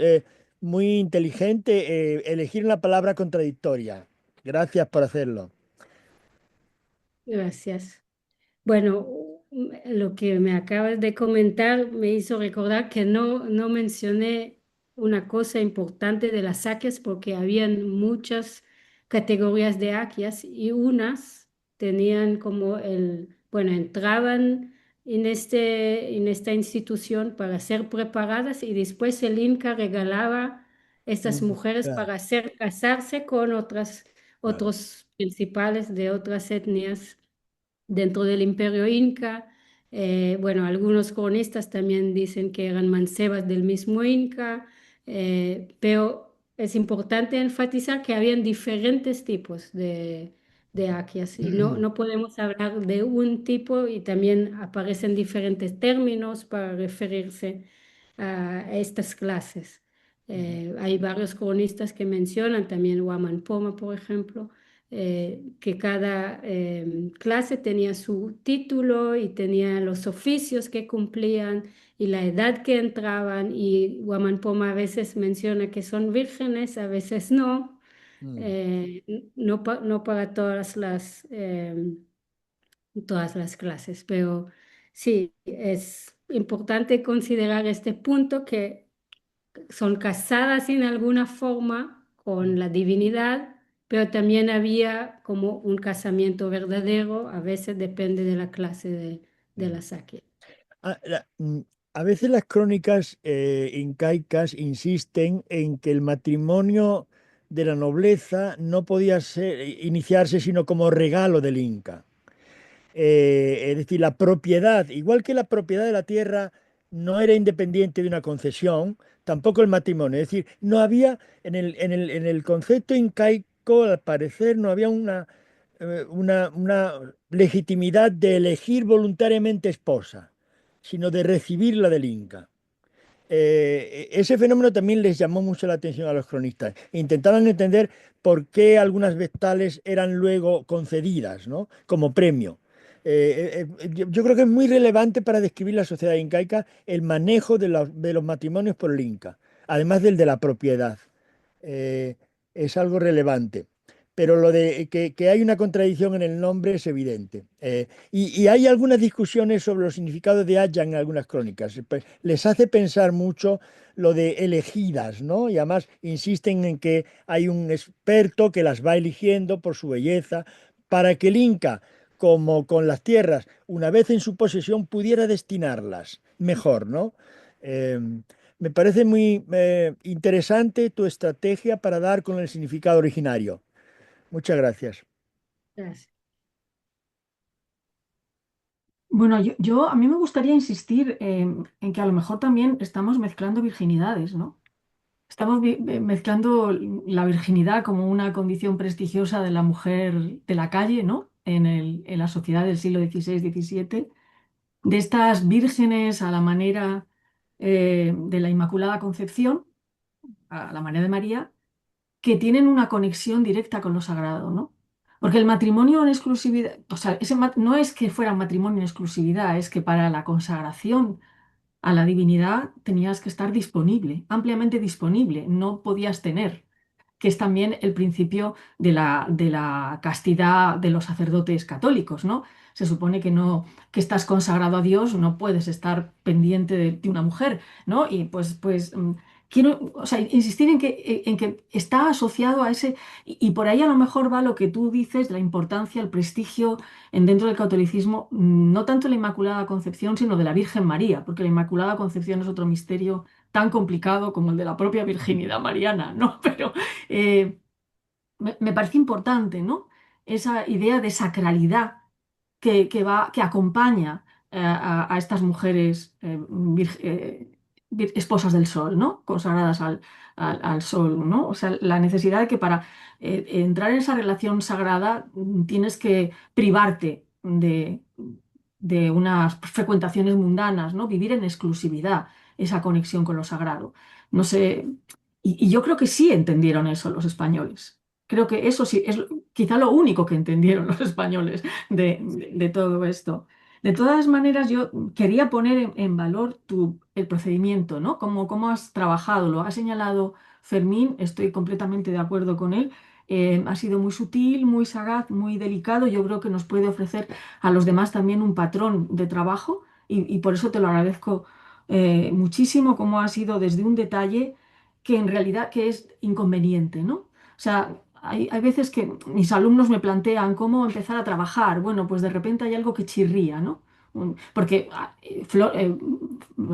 muy inteligente elegir una palabra contradictoria. Gracias por hacerlo. Gracias. Bueno, lo que me acabas de comentar me hizo recordar que no mencioné una cosa importante de las saquias porque habían muchas categorías de aquias y unas tenían como bueno, entraban en esta institución para ser preparadas y después el Inca regalaba estas mujeres Claro, para casarse con claro. otros principales de otras etnias dentro del Imperio Inca. Bueno, algunos cronistas también dicen que eran mancebas del mismo Inca, pero es importante enfatizar que habían diferentes tipos de aquias y no podemos hablar de un tipo y también aparecen diferentes términos para referirse a estas clases. Hay varios cronistas que mencionan, también Huaman Poma, por ejemplo, que cada clase tenía su título y tenía los oficios que cumplían y la edad que entraban y Huaman Poma a veces menciona que son vírgenes, a veces no, Mm. no para todas las clases, pero sí, es importante considerar este punto que son casadas en alguna forma con la divinidad, pero también había como un casamiento verdadero, a veces depende de la clase de Mm. la saque. A, a veces las crónicas incaicas insisten en que el matrimonio de la nobleza no podía iniciarse sino como regalo del Inca. Es decir, la propiedad, igual que la propiedad de la tierra no era independiente de una concesión, tampoco el matrimonio. Es decir, no había, en el concepto incaico, al parecer, no había una legitimidad de elegir voluntariamente esposa, sino de recibirla del Inca. Ese fenómeno también les llamó mucho la atención a los cronistas. Intentaban entender por qué algunas vestales eran luego concedidas, ¿no? Como premio. Yo creo que es muy relevante para describir la sociedad incaica el manejo de los matrimonios por el Inca, además del de la propiedad. Eh, es algo relevante. Pero lo de que hay una contradicción en el nombre es evidente. Y hay algunas discusiones sobre los significados de Aya en algunas crónicas. Pues, les hace pensar mucho lo de elegidas, ¿no? Y además insisten en que hay un experto que las va eligiendo por su belleza, para que el Inca, como con las tierras, una vez en su posesión, pudiera destinarlas mejor, ¿no? Eh, Me parece muy interesante tu estrategia para dar con el significado originario. Muchas gracias. Gracias. Bueno, a mí me gustaría insistir en que a lo mejor también estamos mezclando virginidades, ¿no? Estamos mezclando la virginidad como una condición prestigiosa de la mujer de la calle, ¿no? En la sociedad del siglo XVI-XVII, de estas vírgenes a la manera de la Inmaculada Concepción, a la manera de María, que tienen una conexión directa con lo sagrado, ¿no? Porque el matrimonio en exclusividad, o sea, no es que fuera un matrimonio en exclusividad, es que para la consagración a la divinidad tenías que estar disponible, ampliamente disponible, no podías tener, que es también el principio de la castidad de los sacerdotes católicos, ¿no? Se supone que no, que estás consagrado a Dios, no puedes estar pendiente de una mujer, ¿no? Y quiero, o sea, insistir en que está asociado a ese, y por ahí a lo mejor va lo que tú dices, la importancia, el prestigio dentro del catolicismo, no tanto de la Inmaculada Concepción, sino de la Virgen María, porque la Inmaculada Concepción es otro misterio tan complicado como el de la propia virginidad mariana, ¿no? Pero eh, me parece importante, ¿no? Esa idea de sacralidad que acompaña a estas mujeres esposas del sol, ¿no? Consagradas al sol, ¿no? O sea, la necesidad de que para entrar en esa relación sagrada tienes que privarte de unas frecuentaciones mundanas, ¿no? Vivir en exclusividad esa conexión con lo sagrado. No sé, y yo creo que sí entendieron eso los españoles. Creo que eso sí es quizá lo único que entendieron los españoles de todo esto. De todas maneras, yo quería poner en valor el procedimiento, ¿no? Cómo has trabajado, lo ha señalado Fermín, estoy completamente de acuerdo con él. Ha sido muy sutil, muy sagaz, muy delicado. Yo creo que nos puede ofrecer a los demás también un patrón de trabajo y por eso te lo agradezco muchísimo, cómo ha sido desde un detalle que en realidad que es inconveniente, ¿no? O sea, hay veces que mis alumnos me plantean cómo empezar a trabajar. Bueno, pues de repente hay algo que chirría, ¿no? Porque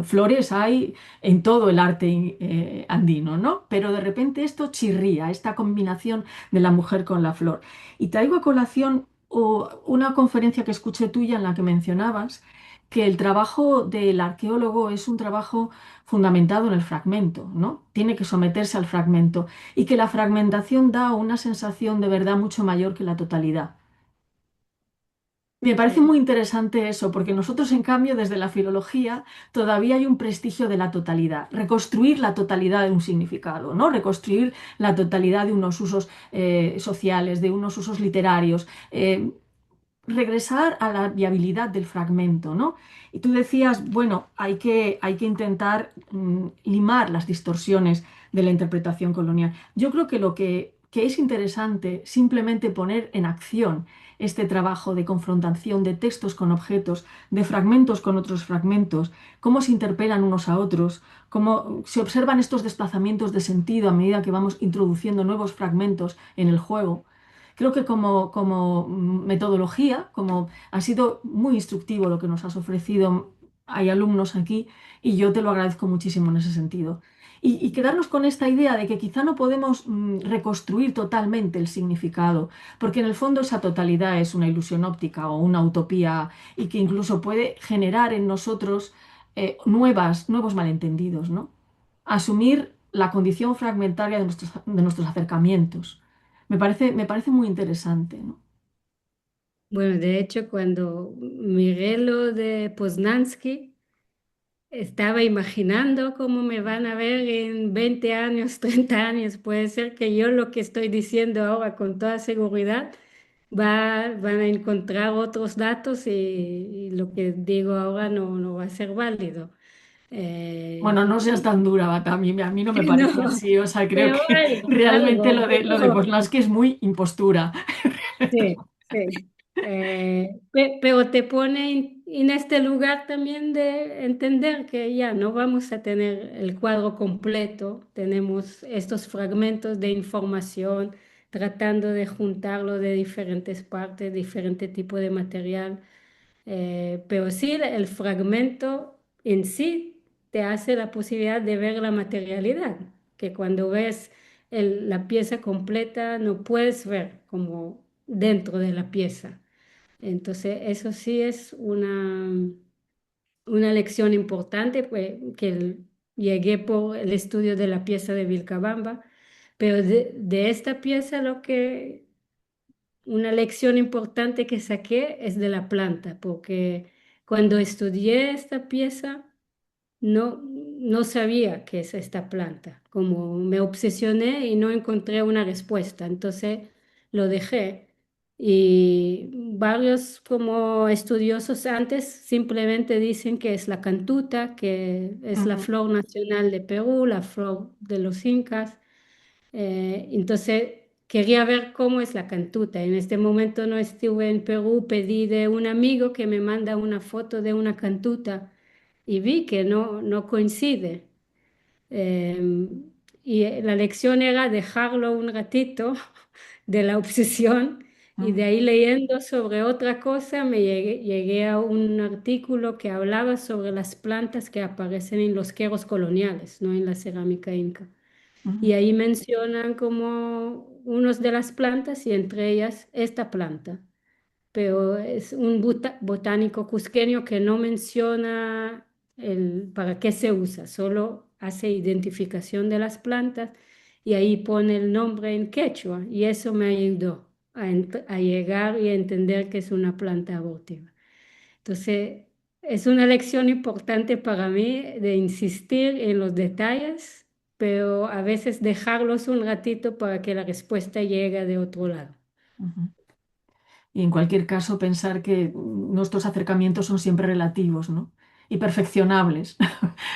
flores hay en todo el arte andino, ¿no? Pero de repente esto chirría, esta combinación de la mujer con la flor. Y traigo a colación una conferencia que escuché tuya en la que mencionabas que el trabajo del arqueólogo es un trabajo fundamentado en el fragmento, ¿no? Tiene que someterse al fragmento y que la fragmentación da una sensación de verdad mucho mayor que la totalidad. Me parece muy interesante eso, porque nosotros, en cambio, desde la filología, todavía hay un prestigio de la totalidad, reconstruir la totalidad de un significado, ¿no? Reconstruir la totalidad de unos usos sociales, de unos usos literarios. Regresar a la viabilidad del fragmento, ¿no? Y tú decías, bueno, hay que intentar limar las distorsiones de la interpretación colonial. Yo creo que lo que es interesante simplemente poner en acción este trabajo de confrontación de textos con objetos, de fragmentos con otros fragmentos, cómo se interpelan unos a otros, cómo se observan estos desplazamientos de sentido a medida que vamos introduciendo nuevos fragmentos en el juego. Creo que como metodología, como ha sido muy instructivo lo que nos has ofrecido, hay alumnos aquí y yo te lo agradezco muchísimo en ese sentido. y quedarnos con esta idea de que quizá no podemos reconstruir totalmente el significado, porque en el fondo esa totalidad es una ilusión óptica o una utopía y que incluso puede generar en nosotros nuevos malentendidos, ¿no? Asumir la condición fragmentaria de nuestros acercamientos. Me parece muy interesante, ¿no? Bueno, de hecho, cuando miré lo de Poznansky, estaba imaginando cómo me van a ver en 20 años, 30 años. Puede ser que yo lo que estoy diciendo ahora con toda seguridad van a encontrar otros datos y lo que digo ahora no va a ser válido. Bueno, no seas Y tan dura, Bata. A mí no me parece no, así. O sea, creo pero que realmente algo, lo de Poznansky es muy impostura. sí, sí. Pero te pone en este lugar también de entender que ya no vamos a tener el cuadro completo, tenemos estos fragmentos de información, tratando de juntarlo de diferentes partes, diferente tipo de material. Pero sí, el fragmento en sí te hace la posibilidad de ver la materialidad, que cuando ves la pieza completa no puedes ver como dentro de la pieza. Entonces, eso sí es una lección importante, pues, llegué por el estudio de la pieza de Vilcabamba, pero de esta pieza una lección importante que saqué es de la planta, porque cuando estudié esta pieza no sabía qué es esta planta, como me obsesioné y no encontré una respuesta, entonces lo dejé. Y varios como estudiosos antes simplemente dicen que es la cantuta, que es la Ujú, flor nacional de Perú, la flor de los incas. Entonces quería ver cómo es la cantuta. En este momento no estuve en Perú, pedí de un amigo que me manda una foto de una cantuta y vi que no coincide. Eh, la lección era dejarlo un ratito de la obsesión y de ujú, ahí leyendo sobre otra cosa llegué a un artículo que hablaba sobre las plantas que aparecen en los queros coloniales, no en la cerámica inca. Y ujú, ahí mencionan como unos de las plantas y entre ellas esta planta. Pero es un botánico cusqueño que no menciona para qué se usa, solo hace identificación de las plantas y ahí pone el nombre en quechua y eso me ayudó a llegar y a entender que es una planta abortiva. Entonces, es una lección importante para mí de insistir en los detalles, pero a veces dejarlos un ratito para que la respuesta llegue de otro lado. ujú. Y en cualquier caso, pensar que nuestros acercamientos son siempre relativos, ¿no? Y perfeccionables.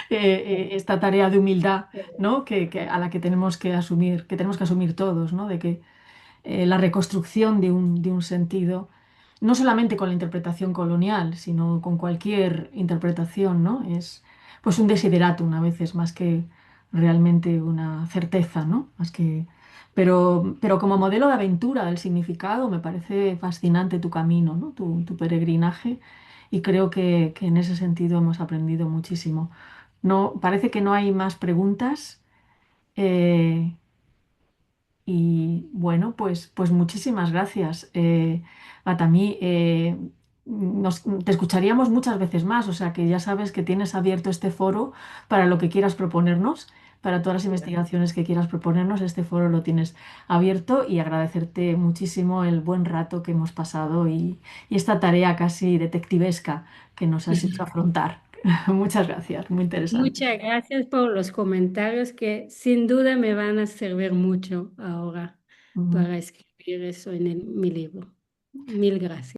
Esta tarea de humildad, ¿no? A la que tenemos que asumir todos, ¿no? De que la reconstrucción de un sentido, no solamente con la interpretación colonial, sino con cualquier interpretación, ¿no? Es pues un desideratum a veces más que realmente una certeza, ¿no? Pero como modelo de aventura del significado me parece fascinante tu camino, ¿no? Tu peregrinaje y creo que en ese sentido hemos aprendido muchísimo. No, parece que no hay más preguntas. eh, y bueno, pues muchísimas gracias, Batamí. Te escucharíamos muchas veces más, o sea que ya sabes que tienes abierto este foro para lo que quieras proponernos, para todas las investigaciones que quieras proponernos, este foro lo tienes abierto y agradecerte muchísimo el buen rato que hemos pasado y esta tarea casi detectivesca que nos has hecho afrontar. Muchas gracias, muy interesante. Muchas gracias por los comentarios que sin duda me van a servir mucho ahora Ujú. para escribir eso en mi libro. Mil gracias.